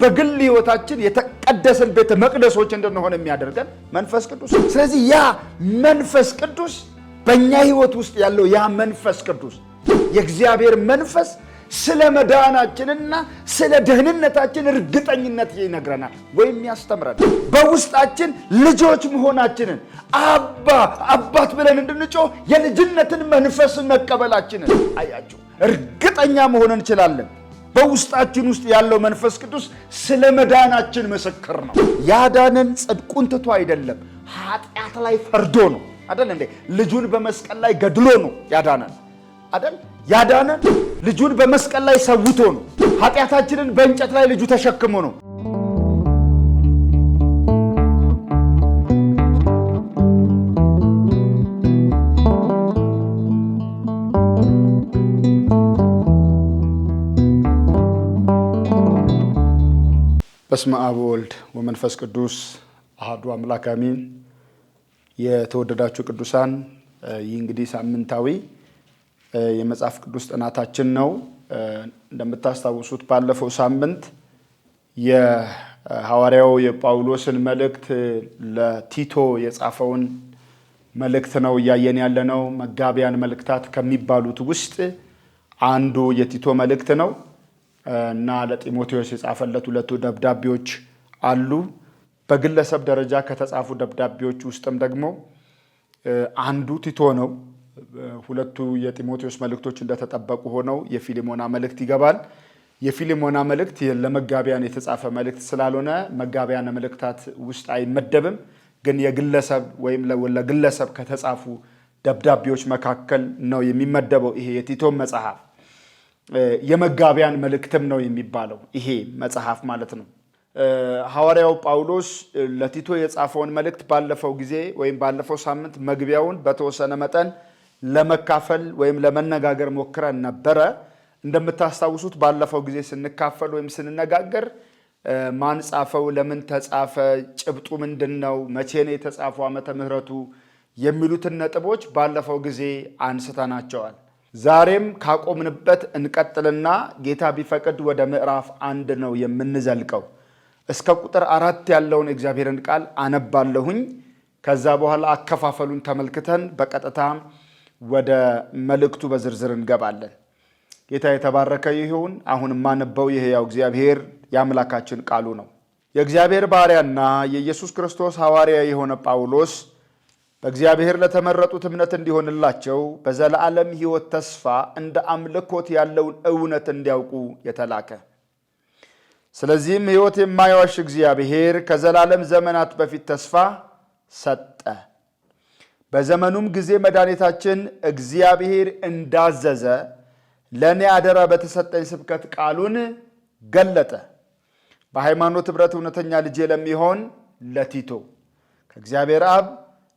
በግል ህይወታችን የተቀደሰን ቤተ መቅደሶች እንድንሆን የሚያደርገን መንፈስ ቅዱስ። ስለዚህ ያ መንፈስ ቅዱስ በእኛ ህይወት ውስጥ ያለው ያ መንፈስ ቅዱስ የእግዚአብሔር መንፈስ ስለ መዳናችንና ስለ ደህንነታችን እርግጠኝነት ይነግረናል ወይም ያስተምረናል። በውስጣችን ልጆች መሆናችንን አባት ብለን እንድንጮህ የልጅነትን መንፈስ መቀበላችንን አያችሁ እርግጠኛ መሆን እንችላለን። በውስጣችን ውስጥ ያለው መንፈስ ቅዱስ ስለ መዳናችን ምስክር ነው። ያዳነን ጽድቁን ትቶ አይደለም፣ ኃጢአት ላይ ፈርዶ ነው አይደል እንዴ? ልጁን በመስቀል ላይ ገድሎ ነው ያዳነን አይደል? ያዳነን ልጁን በመስቀል ላይ ሰውቶ ነው። ኃጢአታችንን በእንጨት ላይ ልጁ ተሸክሞ ነው። በስመ አብ ወወልድ ወመንፈስ ቅዱስ አሐዱ አምላክ አሜን። የተወደዳችሁ ቅዱሳን፣ ይህ እንግዲህ ሳምንታዊ የመጽሐፍ ቅዱስ ጥናታችን ነው። እንደምታስታውሱት ባለፈው ሳምንት የሐዋርያው የጳውሎስን መልእክት ለቲቶ የጻፈውን መልእክት ነው እያየን ያለነው። መጋቢያን መልእክታት ከሚባሉት ውስጥ አንዱ የቲቶ መልእክት ነው እና ለጢሞቴዎስ የጻፈለት ሁለቱ ደብዳቤዎች አሉ። በግለሰብ ደረጃ ከተጻፉ ደብዳቤዎች ውስጥም ደግሞ አንዱ ቲቶ ነው። ሁለቱ የጢሞቴዎስ መልእክቶች እንደተጠበቁ ሆነው የፊሊሞና መልእክት ይገባል። የፊሊሞና መልእክት ለመጋቢያን የተጻፈ መልእክት ስላልሆነ መጋቢያን መልእክታት ውስጥ አይመደብም። ግን የግለሰብ ወይም ለግለሰብ ከተጻፉ ደብዳቤዎች መካከል ነው የሚመደበው። ይሄ የቲቶ መጽሐፍ የመጋቢያን መልእክትም ነው የሚባለው ይሄ መጽሐፍ ማለት ነው። ሐዋርያው ጳውሎስ ለቲቶ የጻፈውን መልእክት ባለፈው ጊዜ ወይም ባለፈው ሳምንት መግቢያውን በተወሰነ መጠን ለመካፈል ወይም ለመነጋገር ሞክረን ነበረ። እንደምታስታውሱት ባለፈው ጊዜ ስንካፈል ወይም ስንነጋገር ማን ጻፈው፣ ለምን ተጻፈ፣ ጭብጡ ምንድነው፣ መቼ ነው የተጻፈው፣ ዓመተ ምህረቱ የሚሉትን ነጥቦች ባለፈው ጊዜ አንስተናቸዋል። ዛሬም ካቆምንበት እንቀጥልና ጌታ ቢፈቅድ ወደ ምዕራፍ 1 ነው የምንዘልቀው። እስከ ቁጥር 4 ያለውን እግዚአብሔርን ቃል አነባለሁኝ። ከዛ በኋላ አከፋፈሉን ተመልክተን በቀጥታ ወደ መልእክቱ በዝርዝር እንገባለን። ጌታ የተባረከ ይሁን። አሁን ማነበው የሕያው እግዚአብሔር የአምላካችን ቃሉ ነው። የእግዚአብሔር ባሪያና የኢየሱስ ክርስቶስ ሐዋርያ የሆነ ጳውሎስ በእግዚአብሔር ለተመረጡት እምነት እንዲሆንላቸው በዘላለም ሕይወት ተስፋ እንደ አምልኮት ያለውን እውነት እንዲያውቁ የተላከ። ስለዚህም ሕይወት የማይዋሽ እግዚአብሔር ከዘላለም ዘመናት በፊት ተስፋ ሰጠ። በዘመኑም ጊዜ መድኃኒታችን እግዚአብሔር እንዳዘዘ ለእኔ አደራ በተሰጠኝ ስብከት ቃሉን ገለጠ። በሃይማኖት ኅብረት እውነተኛ ልጄ ለሚሆን ለቲቶ ከእግዚአብሔር አብ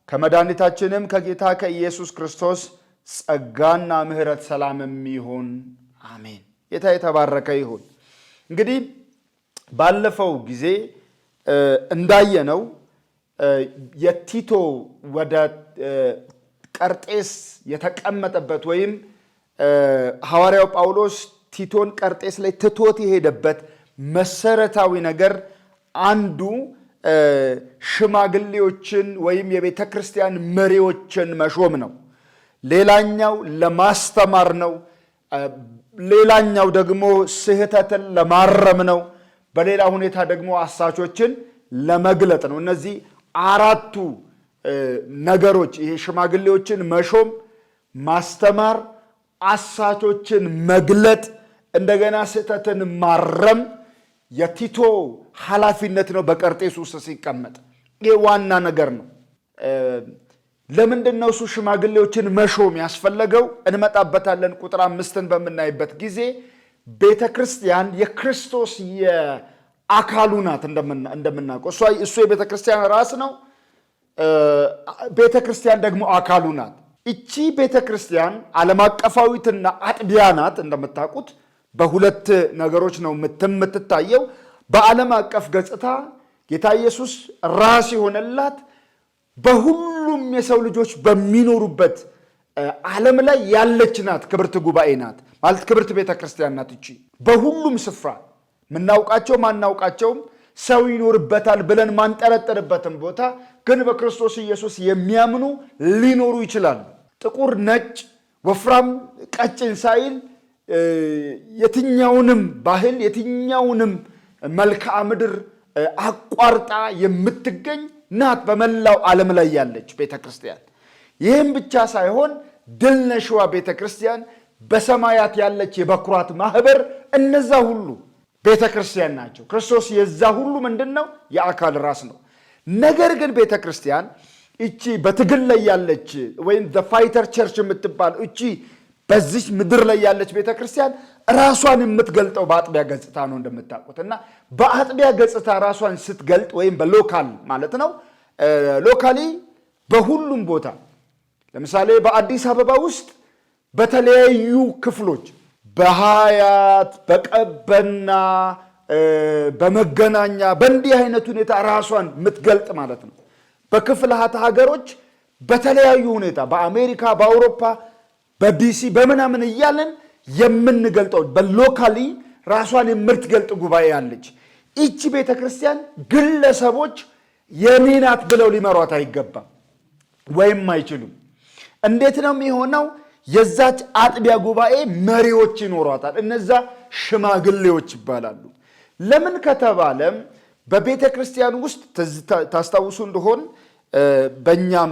ከመድኃኒታችንም ከጌታ ከኢየሱስ ክርስቶስ ጸጋና ምሕረት ሰላምም ይሁን፣ አሜን። ጌታ የተባረከ ይሁን። እንግዲህ ባለፈው ጊዜ እንዳየነው የቲቶ ወደ ቀርጤስ የተቀመጠበት ወይም ሐዋርያው ጳውሎስ ቲቶን ቀርጤስ ላይ ትቶት የሄደበት መሰረታዊ ነገር አንዱ ሽማግሌዎችን ወይም የቤተ ክርስቲያን መሪዎችን መሾም ነው። ሌላኛው ለማስተማር ነው። ሌላኛው ደግሞ ስህተትን ለማረም ነው። በሌላ ሁኔታ ደግሞ አሳቾችን ለመግለጥ ነው። እነዚህ አራቱ ነገሮች ይሄ ሽማግሌዎችን መሾም፣ ማስተማር፣ አሳቾችን መግለጥ፣ እንደገና ስህተትን ማረም የቲቶ ኃላፊነት ነው። በቀርጤስ ውስጥ ሲቀመጥ ይህ ዋና ነገር ነው። ለምንድን ነው እሱ ሽማግሌዎችን መሾም ያስፈለገው? እንመጣበታለን። ቁጥር 5ን በምናይበት ጊዜ ቤተ ክርስቲያን የክርስቶስ የአካሉ ናት። እንደምናውቀው እሱ የቤተ ክርስቲያን ራስ ነው። ቤተ ክርስቲያን ደግሞ አካሉ ናት። እቺ ቤተ ክርስቲያን ዓለም አቀፋዊትና አጥቢያ ናት። እንደምታውቁት በሁለት ነገሮች ነው የምትታየው። በዓለም አቀፍ ገጽታ ጌታ ኢየሱስ ራስ የሆነላት በሁሉም የሰው ልጆች በሚኖሩበት ዓለም ላይ ያለች ናት። ክብርት ጉባኤ ናት ማለት ክብርት ቤተ ክርስቲያን ናት። እቺ በሁሉም ስፍራ ምናውቃቸው ማናውቃቸውም ሰው ይኖርበታል ብለን ማንጠረጥርበትም ቦታ ግን በክርስቶስ ኢየሱስ የሚያምኑ ሊኖሩ ይችላሉ። ጥቁር፣ ነጭ፣ ወፍራም፣ ቀጭን ሳይል የትኛውንም ባህል የትኛውንም መልክዓ ምድር አቋርጣ የምትገኝ ናት በመላው ዓለም ላይ ያለች ቤተክርስቲያን። ይህም ብቻ ሳይሆን ድል ነሽዋ ቤተክርስቲያን፣ በሰማያት ያለች የበኩራት ማህበር፣ እነዛ ሁሉ ቤተክርስቲያን ናቸው። ክርስቶስ የዛ ሁሉ ምንድነው? የአካል ራስ ነው። ነገር ግን ቤተክርስቲያን እቺ በትግል ላይ ያለች ወይም ዘ ፋይተር ቸርች የምትባል እቺ በዚህ ምድር ላይ ያለች ቤተክርስቲያን ራሷን የምትገልጠው በአጥቢያ ገጽታ ነው እንደምታውቁት። እና በአጥቢያ ገጽታ ራሷን ስትገልጥ ወይም በሎካል ማለት ነው። ሎካሊ በሁሉም ቦታ ለምሳሌ በአዲስ አበባ ውስጥ በተለያዩ ክፍሎች በሃያት፣ በቀበና፣ በመገናኛ በእንዲህ አይነት ሁኔታ ራሷን የምትገልጥ ማለት ነው። በክፍላት ሀገሮች በተለያዩ ሁኔታ በአሜሪካ፣ በአውሮፓ፣ በዲሲ በምናምን እያለን የምንገልጠው በሎካሊ ራሷን የምትገልጥ ጉባኤ አለች። ይቺ ቤተክርስቲያን ግለሰቦች የኔ ናት ብለው ሊመሯት አይገባም ወይም አይችሉም። እንዴት ነው የሚሆነው? የዛች አጥቢያ ጉባኤ መሪዎች ይኖሯታል። እነዛ ሽማግሌዎች ይባላሉ። ለምን ከተባለም በቤተ ክርስቲያን ውስጥ ታስታውሱ እንደሆን በእኛም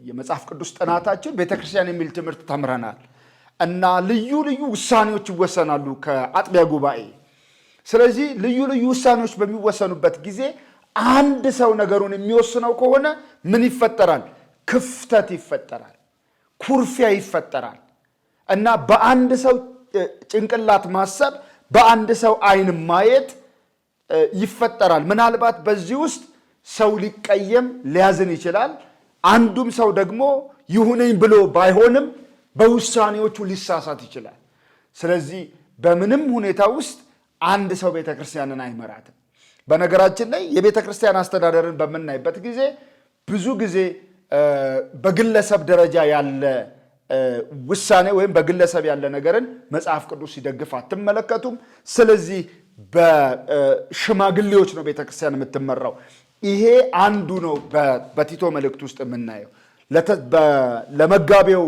የመጽሐፍ ቅዱስ ጥናታችን ቤተ ክርስቲያን የሚል ትምህርት ተምረናል እና ልዩ ልዩ ውሳኔዎች ይወሰናሉ ከአጥቢያ ጉባኤ። ስለዚህ ልዩ ልዩ ውሳኔዎች በሚወሰኑበት ጊዜ አንድ ሰው ነገሩን የሚወስነው ከሆነ ምን ይፈጠራል? ክፍተት ይፈጠራል፣ ኩርፊያ ይፈጠራል እና በአንድ ሰው ጭንቅላት ማሰብ፣ በአንድ ሰው አይን ማየት ይፈጠራል። ምናልባት በዚህ ውስጥ ሰው ሊቀየም ሊያዝን ይችላል። አንዱም ሰው ደግሞ ይሁነኝ ብሎ ባይሆንም በውሳኔዎቹ ሊሳሳት ይችላል። ስለዚህ በምንም ሁኔታ ውስጥ አንድ ሰው ቤተክርስቲያንን አይመራትም። በነገራችን ላይ የቤተክርስቲያን አስተዳደርን በምናይበት ጊዜ ብዙ ጊዜ በግለሰብ ደረጃ ያለ ውሳኔ ወይም በግለሰብ ያለ ነገርን መጽሐፍ ቅዱስ ሲደግፍ አትመለከቱም። ስለዚህ በሽማግሌዎች ነው ቤተክርስቲያን የምትመራው። ይሄ አንዱ ነው በቲቶ መልእክት ውስጥ የምናየው። ለመጋቤው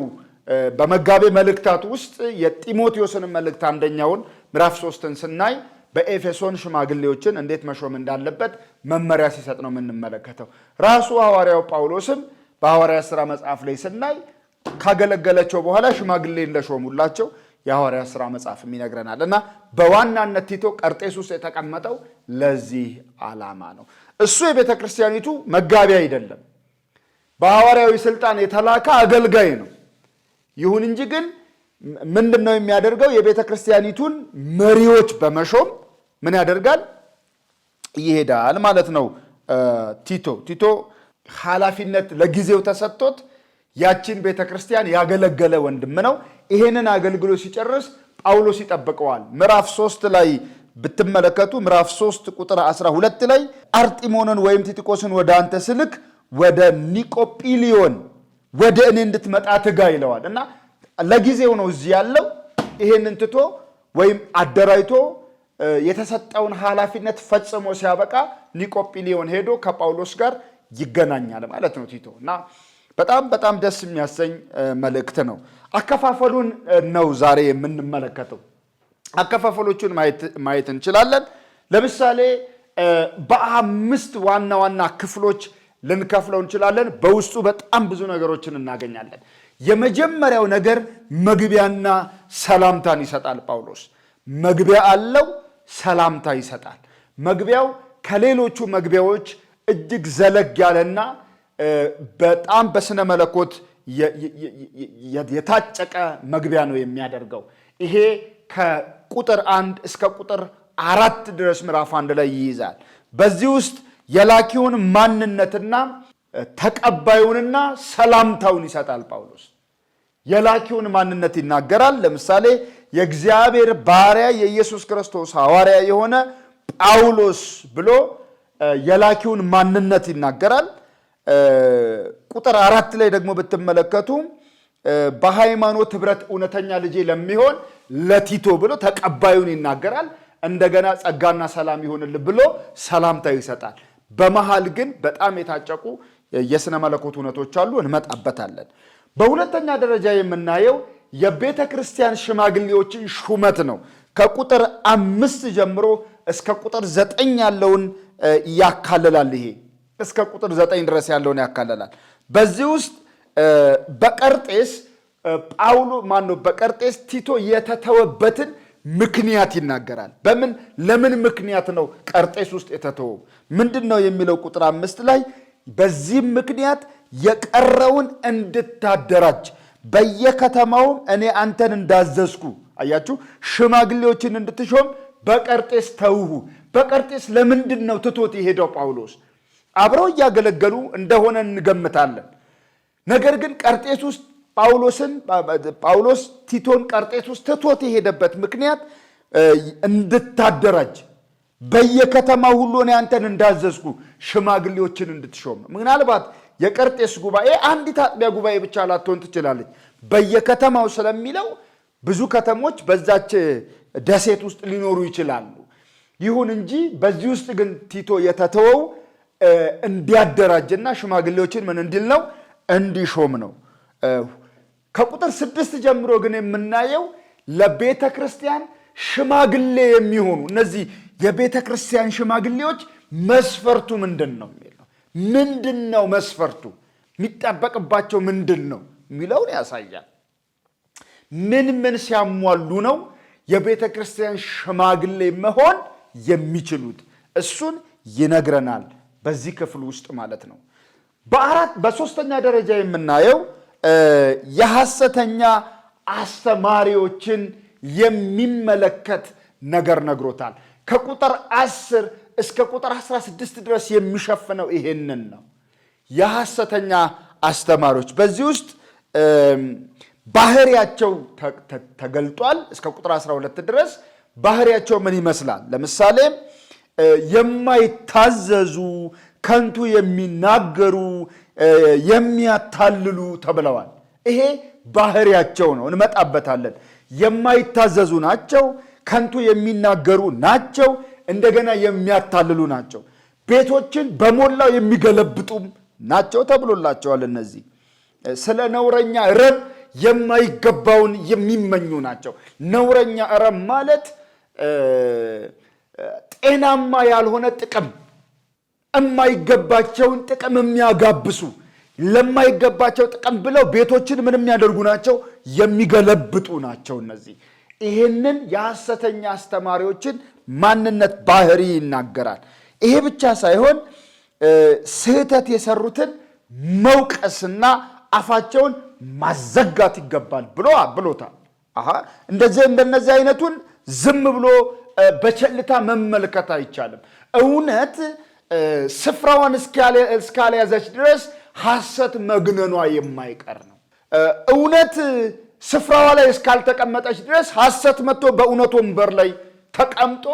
በመጋቤ መልእክታት ውስጥ የጢሞቴዎስን መልእክት አንደኛውን ምዕራፍ 3ን ስናይ በኤፌሶን ሽማግሌዎችን እንዴት መሾም እንዳለበት መመሪያ ሲሰጥ ነው የምንመለከተው። ራሱ ሐዋርያው ጳውሎስም በሐዋርያት ሥራ መጽሐፍ ላይ ስናይ ካገለገላቸው በኋላ ሽማግሌ እንደሾሙላቸው የሐዋርያት ሥራ መጽሐፍ ይነግረናል። እና በዋናነት ቲቶ ቀርጤስ ውስጥ የተቀመጠው ለዚህ ዓላማ ነው። እሱ የቤተ ክርስቲያኒቱ መጋቢ አይደለም፣ በሐዋርያዊ ስልጣን የተላከ አገልጋይ ነው። ይሁን እንጂ ግን ምንድነው የሚያደርገው? የቤተ ክርስቲያኒቱን መሪዎች በመሾም ምን ያደርጋል? ይሄዳል ማለት ነው። ቲቶ ኃላፊነት ለጊዜው ተሰጥቶት ያችን ቤተ ክርስቲያን ያገለገለ ወንድም ነው። ይሄንን አገልግሎት ሲጨርስ ጳውሎስ ይጠብቀዋል። ምዕራፍ 3 ላይ ብትመለከቱ ምዕራፍ 3 ቁጥር 12 ላይ አርጢሞንን ወይም ቲቲቆስን ወደ አንተ ስልክ ወደ ኒቆጵልዮን ወደ እኔ እንድትመጣ ትጋ ይለዋል። እና ለጊዜው ነው እዚህ ያለው። ይሄንን ትቶ ወይም አደራይቶ የተሰጠውን ኃላፊነት ፈጽሞ ሲያበቃ ኒቆጵልዮን ሄዶ ከጳውሎስ ጋር ይገናኛል ማለት ነው ቲቶ። እና በጣም ደስ የሚያሰኝ መልእክት ነው። አከፋፈሉን ነው ዛሬ የምንመለከተው። አከፋፈሎቹን ማየት እንችላለን። ለምሳሌ በአምስት ዋና ዋና ክፍሎች ልንከፍለው እንችላለን። በውስጡ በጣም ብዙ ነገሮችን እናገኛለን። የመጀመሪያው ነገር መግቢያና ሰላምታን ይሰጣል ጳውሎስ። መግቢያ አለው፣ ሰላምታ ይሰጣል። መግቢያው ከሌሎቹ መግቢያዎች እጅግ ዘለግ ያለና በጣም በስነ መለኮት የታጨቀ መግቢያ ነው የሚያደርገው። ይሄ ከቁጥር 1 እስከ ቁጥር 4 ድረስ ምዕራፍ 1 ላይ ይይዛል። በዚህ ውስጥ የላኪውን ማንነትና ተቀባዩንና ሰላምታውን ይሰጣል ጳውሎስ። የላኪውን ማንነት ይናገራል። ለምሳሌ የእግዚአብሔር ባሪያ የኢየሱስ ክርስቶስ ሐዋርያ የሆነ ጳውሎስ ብሎ የላኪውን ማንነት ይናገራል። ቁጥር 4 ላይ ደግሞ ብትመለከቱ በሃይማኖት ህብረት እውነተኛ ልጄ ለሚሆን ለቲቶ ብሎ ተቀባዩን ይናገራል። እንደገና ጸጋና ሰላም ይሁንልህ ብሎ ሰላምታ ይሰጣል። በመሃል ግን በጣም የታጨቁ የሥነ መለኮት እውነቶች አሉ፣ እንመጣበታለን። በሁለተኛ ደረጃ የምናየው የቤተ ክርስቲያን ሽማግሌዎችን ሹመት ነው። ከቁጥር 5 ጀምሮ እስከ ቁጥር 9 ያለውን ያካልላል። ይሄ እስከ ቁጥር 9 ድረስ ያለውን ያካልላል። በዚህ ውስጥ በቀርጤስ ቲቶ የተተወበትን ምክንያት ይናገራል። ለምን ምክንያት ነው ቀርጤስ ውስጥ የተተወው? ምንድነው የሚለው? ቁጥር 5 ላይ በዚህ ምክንያት የቀረውን እንድታደራጅ በየከተማውም እኔ አንተን እንዳዘዝኩ። አያችሁ፣ ሽማግሌዎችን እንድትሾም በቀርጤስ ተውሁ። በቀርጤስ ለምንድን ነው ትቶት የሄደው ጳውሎስ? አብረው እያገለገሉ እንደሆነ እንገምታለን። ነገር ግን ቀርጤስ ውስጥ ጳውሎስ ቲቶን ቀርጤስ ውስጥ ትቶት የሄደበት ምክንያት እንድታደራጅ በየከተማው ሁሉ እኔ አንተን እንዳዘዝኩ ሽማግሌዎችን እንድትሾም ነው። ምናልባት የቀርጤስ ጉባኤ አንዲት አጥቢያ ጉባኤ ብቻ ላትሆን ትችላለች። በየከተማው ስለሚለው ብዙ ከተሞች በዛች ደሴት ውስጥ ሊኖሩ ይችላሉ። ይሁን እንጂ በዚህ ውስጥ ግን ቲቶ የተተወው እንዲያደራጅና ሽማግሌዎችን ምን እንዲል ነው? እንዲሾም ነው። ከቁጥር 6 ጀምሮ ግን የምናየው ለቤተ ክርስቲያን ሽማግሌ የሚሆኑ እነዚህ የቤተ ክርስቲያን ሽማግሌዎች መስፈርቱ ምንድን ነው የሚለው። ምንድን ነው መስፈርቱ? የሚጠበቅባቸው ምንድን ነው የሚለውን ያሳያል። ምን ሲያሟሉ ነው የቤተ ክርስቲያን ሽማግሌ መሆን የሚችሉት? እሱን ይነግረናል በዚህ ክፍል ውስጥ ማለት ነው። በሶስተኛ ደረጃ የምናየው የሐሰተኛ አስተማሪዎችን የሚመለከት ነገር ነግሮታል። ከቁጥር 10 እስከ ቁጥር 16 ድረስ የሚሸፍነው ይሄንን ነው። የሐሰተኛ አስተማሪዎች በዚህ ውስጥ ባህሪያቸው ተገልጧል። እስከ ቁጥር 12 ድረስ ባህሪያቸው ምን ይመስላል? ለምሳሌ የማይታዘዙ፣ ከንቱ የሚናገሩ፣ የሚያታልሉ ተብለዋል። ይሄ ባህሪያቸው ነው፣ እንመጣበታለን። የማይታዘዙ ናቸው፣ ከንቱ የሚናገሩ ናቸው፣ እንደገና የሚያታልሉ ናቸው፣ ቤቶችን በሞላው የሚገለብጡም ናቸው ተብሎላቸዋል። እነዚህ ስለ ነውረኛ ረብ የማይገባውን የሚመኙ ናቸው። ነውረኛ ረብ ማለት ጤናማ ያልሆነ ጥቅም፣ የማይገባቸውን ጥቅም የሚያጋብሱ፣ ለማይገባቸው ጥቅም ብለው ቤቶችን ምን የሚያደርጉ ናቸው? የሚገለብጡ ናቸው። እነዚህ ይህንን የሐሰተኛ አስተማሪዎችን ማንነት ባህሪ ይናገራል። ይሄ ብቻ ሳይሆን ስህተት የሰሩትን መውቀስና አፋቸውን ማዘጋት ይገባል ብሎታል። እንደነዚህ አይነቱን ዝም ብሎ በቸልታ መመልከት አይቻልም። እውነት ስፍራዋን እስካልያዘች ድረስ ሐሰት መግነኗ የማይቀር ነው። እውነት ስፍራዋ ላይ እስካልተቀመጠች ድረስ ሐሰት መጥቶ በእውነት ወንበር ላይ ተቀምጦ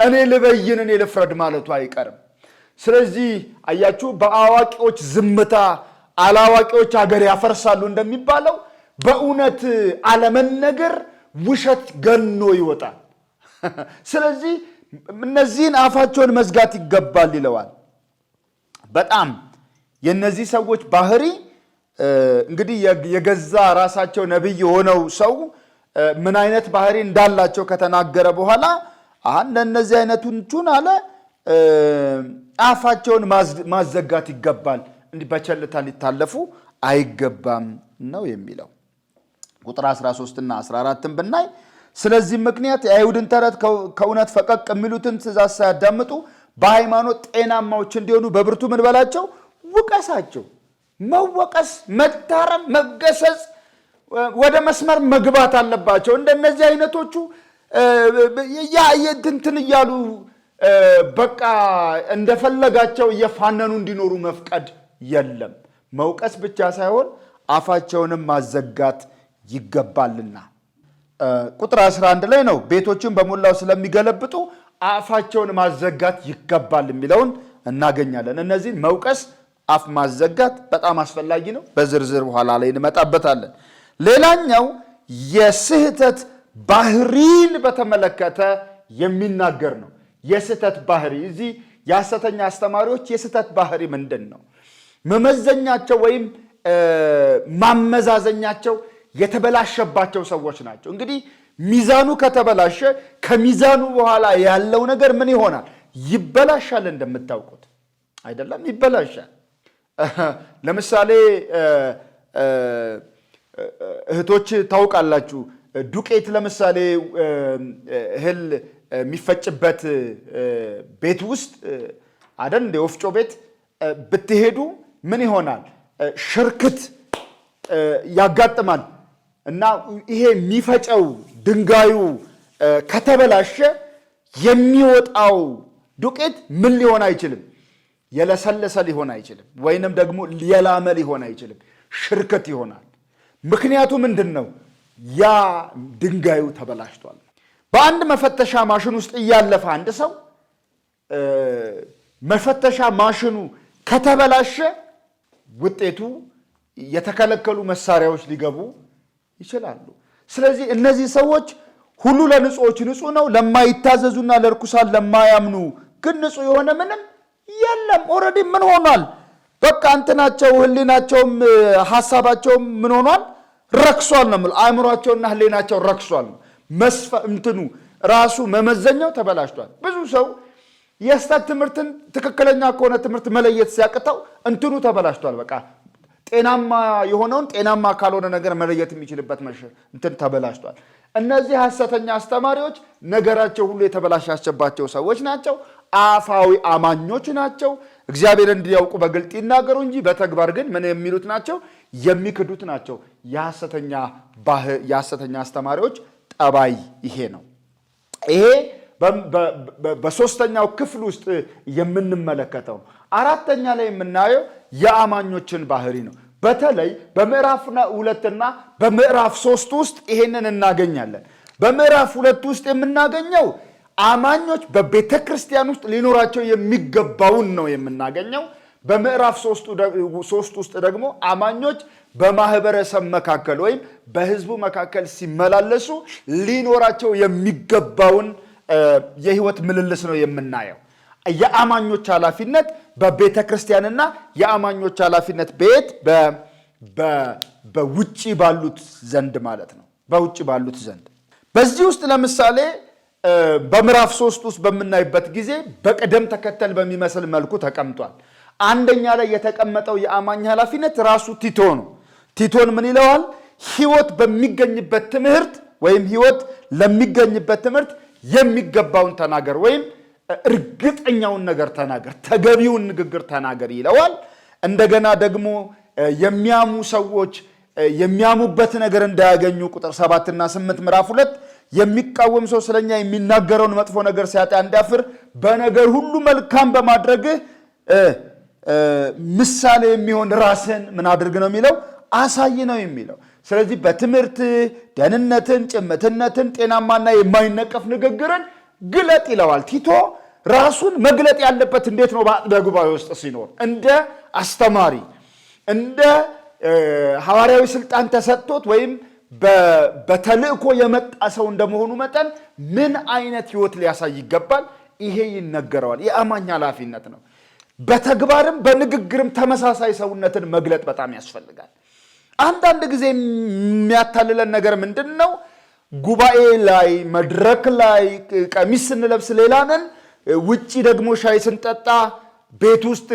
እኔ ልበይን፣ እኔ ልፍረድ ማለቱ አይቀርም። ስለዚህ አያችሁ፣ በአዋቂዎች ዝምታ አላዋቂዎች ሀገር ያፈርሳሉ እንደሚባለው በእውነት አለመነገር ውሸት ገኖ ይወጣል። ስለዚህ እነዚህን አፋቸውን መዝጋት ይገባል ይለዋል። በጣም የነዚህ ሰዎች ባህሪ እንግዲህ የገዛ ራሳቸው ነብይ ሆነው ሰው ምን አይነት ባህሪ እንዳላቸው ከተናገረ በኋላ እንደነዚህ አይነቱን አለ አፋቸውን ማዘጋት ይገባል፣ እንዲህ በቸልታ ሊታለፉ አይገባም ነው የሚለው። ቁጥር 13 እና 14 ብናይ ስለዚህ ምክንያት የአይሁድን ተረት ከእውነት ፈቀቅ የሚሉትን ትእዛዝ ሳያዳምጡ በሃይማኖት ጤናማዎች እንዲሆኑ በብርቱ ምን በላቸው? ውቀሳቸው። መወቀስ፣ መታረም፣ መገሰጽ፣ ወደ መስመር መግባት አለባቸው። እንደነዚህ አይነቶቹ እንትን እያሉ በቃ እንደፈለጋቸው እየፋነኑ እንዲኖሩ መፍቀድ የለም። መውቀስ ብቻ ሳይሆን አፋቸውንም ማዘጋት ይገባልና። ቁጥር 11 ላይ ነው ቤቶችን በሞላው ስለሚገለብጡ አፋቸውን ማዘጋት ይገባል የሚለውን እናገኛለን። እነዚህን መውቀስ፣ አፍ ማዘጋት በጣም አስፈላጊ ነው። በዝርዝር በኋላ ላይ እንመጣበታለን። ሌላኛው የስህተት ባህሪን በተመለከተ የሚናገር ነው። የስተት ባህሪ እዚህ የሐሰተኛ አስተማሪዎች የስተት ባህሪ ምንድነው? መመዘኛቸው ወይም ማመዛዘኛቸው የተበላሸባቸው ሰዎች ናቸው። እንግዲህ ሚዛኑ ከተበላሸ ከሚዛኑ በኋላ ያለው ነገር ምን ይሆናል? ይበላሻል። እንደምታውቁት አይደለም? ይበላሻል። ለምሳሌ እህቶች ታውቃላችሁ፣ ዱቄት ለምሳሌ እህል የሚፈጭበት ቤት ውስጥ አይደል እንደ ወፍጮ ቤት ብትሄዱ ምን ይሆናል? ሽርክት ያጋጥማል። እና ይሄ የሚፈጨው ድንጋዩ ከተበላሸ የሚወጣው ዱቄት ምን ሊሆን አይችልም? የለሰለሰ ሊሆን አይችልም፣ ወይንም ደግሞ የላመ ሊሆን አይችልም፣ ሽርክት ይሆናል። ምክንያቱ ምንድን ነው? ያ ድንጋዩ ተበላሽቷል። በአንድ መፈተሻ ማሽን ውስጥ እያለፈ አንድ ሰው መፈተሻ ማሽኑ ከተበላሸ ውጤቱ የተከለከሉ መሳሪያዎች ሊገቡ ይችላሉ። ስለዚህ እነዚህ ሰዎች ሁሉ ለንጹዎች ንጹህ ነው፣ ለማይታዘዙና ለርኩሳን ለማያምኑ ግን ንጹህ የሆነ ምንም የለም። ኦልሬዲ ምን ሆኗል? በቃ እንትናቸው ህሊናቸውም ሐሳባቸውም ምን ሆኗል? ረክሷል ነው ማለት። አእምሯቸውና ህሊናቸው ረክሷል። እንትኑ ራሱ መመዘኛው ተበላሽቷል። ብዙ ሰው የስተት ትምህርትን ትክክለኛ ከሆነ ትምህርት መለየት ሲያቅተው እንትኑ ተበላሽቷል። በቃ ጤናማ የሆነውን ጤናማ ካልሆነ ነገር መለየት የሚችልበት እንትን ተበላሽቷል። እነዚህ ሐሰተኛ አስተማሪዎች ነገራቸው ሁሉ የተበላሻቸባቸው ሰዎች ናቸው። አፋዊ አማኞች ናቸው። እግዚአብሔር እንዲያውቁ በግልጥ ይናገሩ እንጂ በተግባር ግን ምን የሚሉት ናቸው? የሚክዱት ናቸው። የሐሰተኛ አስተማሪዎች ጠባይ ይሄ ነው። ይሄ በሶስተኛው ክፍል ውስጥ የምንመለከተው ነው። አራተኛ ላይ የምናየው የአማኞችን ባህሪ ነው። በተለይ በምዕራፍ 2 እና በምዕራፍ 3 ውስጥ ይሄንን እናገኛለን። በምዕራፍ 2 ውስጥ የምናገኘው አማኞች በቤተ ክርስቲያን ውስጥ ሊኖራቸው የሚገባውን ነው የምናገኘው። በምዕራፍ 3 ውስጥ ደግሞ አማኞች በማህበረሰብ መካከል ወይም በህዝቡ መካከል ሲመላለሱ ሊኖራቸው የሚገባውን የህይወት ምልልስ ነው የምናየው። የአማኞች ኃላፊነት በቤተ ክርስቲያንና የአማኞች ኃላፊነት በየት በውጪ ባሉት ዘንድ ማለት ነው። በውጪ ባሉት ዘንድ በዚህ ውስጥ ለምሳሌ በምዕራፍ 3 ውስጥ በምናይበት ጊዜ በቅደም ተከተል በሚመስል መልኩ ተቀምጧል። አንደኛ ላይ የተቀመጠው የአማኝ ኃላፊነት ራሱ ቲቶ ነው። ቲቶን ምን ይለዋል? ህይወት በሚገኝበት ትምህርት ወይም ህይወት ለሚገኝበት ትምህርት የሚገባውን ተናገር ወይም እርግጠኛውን ነገር ተናገር፣ ተገቢውን ንግግር ተናገር ይለዋል። እንደገና ደግሞ የሚያሙ ሰዎች የሚያሙበት ነገር እንዳያገኙ ቁጥር 7 እና 8 ምዕራፍ 2 የሚቃወም ሰው ስለኛ የሚናገረውን መጥፎ ነገር ሲያጣ እንዲያፍር በነገር ሁሉ መልካም በማድረግህ ምሳሌ የሚሆን ራስን ምን አድርግ ነው የሚለው? አሳይ ነው የሚለው። ስለዚህ በትምህርት ደህንነትን፣ ጭምትነትን፣ ጤናማና የማይነቀፍ ንግግርን ግለጥ ይለዋል። ቲቶ ራሱን መግለጥ ያለበት እንዴት ነው? በአጥቢያ ጉባኤ ውስጥ ሲኖር እንደ አስተማሪ እንደ ሐዋርያዊ ስልጣን ተሰጥቶት ወይም በተልእኮ የመጣ ሰው እንደመሆኑ መጠን ምን አይነት ህይወት ሊያሳይ ይገባል? ይሄ ይነገረዋል። የአማኝ ኃላፊነት ነው። በተግባርም በንግግርም ተመሳሳይ ሰውነትን መግለጥ በጣም ያስፈልጋል። አንዳንድ ጊዜ የሚያታልለን ነገር ምንድን ነው? ጉባኤ ላይ መድረክ ላይ ቀሚስ ስንለብስ ሌላ ነን፣ ውጪ ደግሞ ሻይ ስንጠጣ ቤት ውስጥ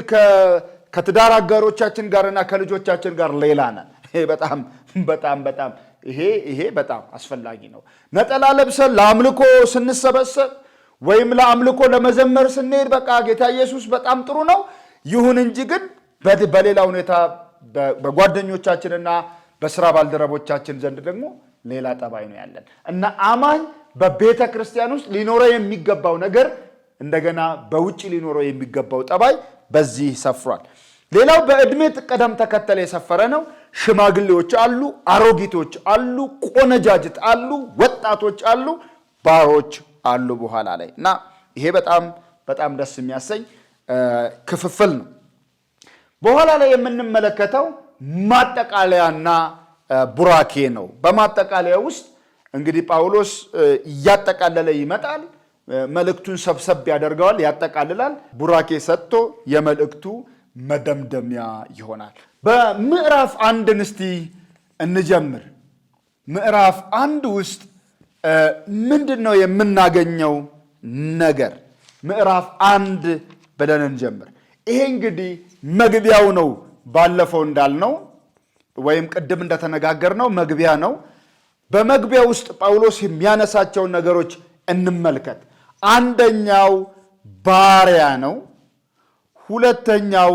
ከትዳር አጋሮቻችን ጋርና ከልጆቻችን ጋር ሌላ ነን። ይሄ በጣም አስፈላጊ ነው። ነጠላ ለብሰን ለአምልኮ ስንሰበሰብ ወይም ለአምልኮ ለመዘመር ስንሄድ በቃ ጌታ ኢየሱስ በጣም ጥሩ ነው። ይሁን እንጂ ግን በሌላ ሁኔታ በጓደኞቻችንና በስራ ባልደረቦቻችን ዘንድ ደግሞ ሌላ ጠባይ ነው ያለን እና አማኝ በቤተ ክርስቲያን ውስጥ ሊኖረው የሚገባው ነገር እንደገና በውጭ ሊኖረው የሚገባው ጠባይ በዚህ ሰፍሯል። ሌላው በዕድሜ ቅደም ተከተል የሰፈረ ነው። ሽማግሌዎች አሉ፣ አሮጊቶች አሉ፣ ቆነጃጅት አሉ፣ ወጣቶች አሉ፣ ባሮች አሉ በኋላ ላይ እና ይሄ በጣም ደስ የሚያሰኝ ክፍፍል ነው። በኋላ ላይ የምንመለከተው ማጠቃለያና ቡራኬ ነው። በማጠቃለያ ውስጥ እንግዲህ ጳውሎስ እያጠቃለለ ይመጣል። መልእክቱን ሰብሰብ ያደርገዋል፣ ያጠቃልላል። ቡራኬ ሰጥቶ የመልእክቱ መደምደሚያ ይሆናል። በምዕራፍ 1 እስቲ እንጀምር። ምዕራፍ 1 ውስጥ ምንድነው የምናገኘው ነገር? ምዕራፍ 1 ብለን እንጀምር። ይሄ እንግዲህ መግቢያው ነው። ባለፈው እንዳልነው ወይም ቅድም እንደተነጋገርነው መግቢያ ነው። በመግቢያ ውስጥ ጳውሎስ የሚያነሳቸውን ነገሮች እንመልከት። አንደኛው ባሪያ ነው። ሁለተኛው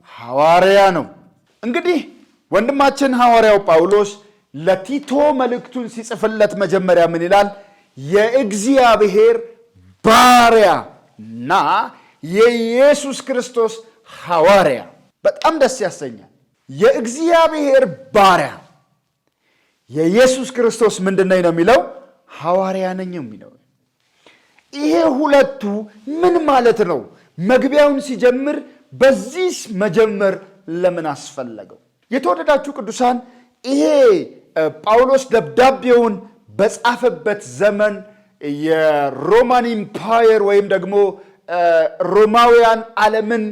ሐዋርያ ነው። እንግዲህ ወንድማችን ሐዋርያው ጳውሎስ ለቲቶ መልእክቱን ሲጽፍለት መጀመሪያ ምን ይላል? የእግዚአብሔር ባሪያና የኢየሱስ ክርስቶስ ሐዋርያ። በጣም ደስ ያሰኛል። የእግዚአብሔር ባሪያ የኢየሱስ ክርስቶስ ምንድነው ነው የሚለው? ሐዋርያ ነኝ የሚለው። ይሄ ሁለቱ ምን ማለት ነው? መግቢያውን ሲጀምር በዚህ መጀመር ለምን አስፈለገው? የተወደዳችሁ ቅዱሳን፣ ይሄ ጳውሎስ ደብዳቤውን በጻፈበት ዘመን የሮማን ኢምፓየር ወይም ደግሞ ሮማውያን ዓለምን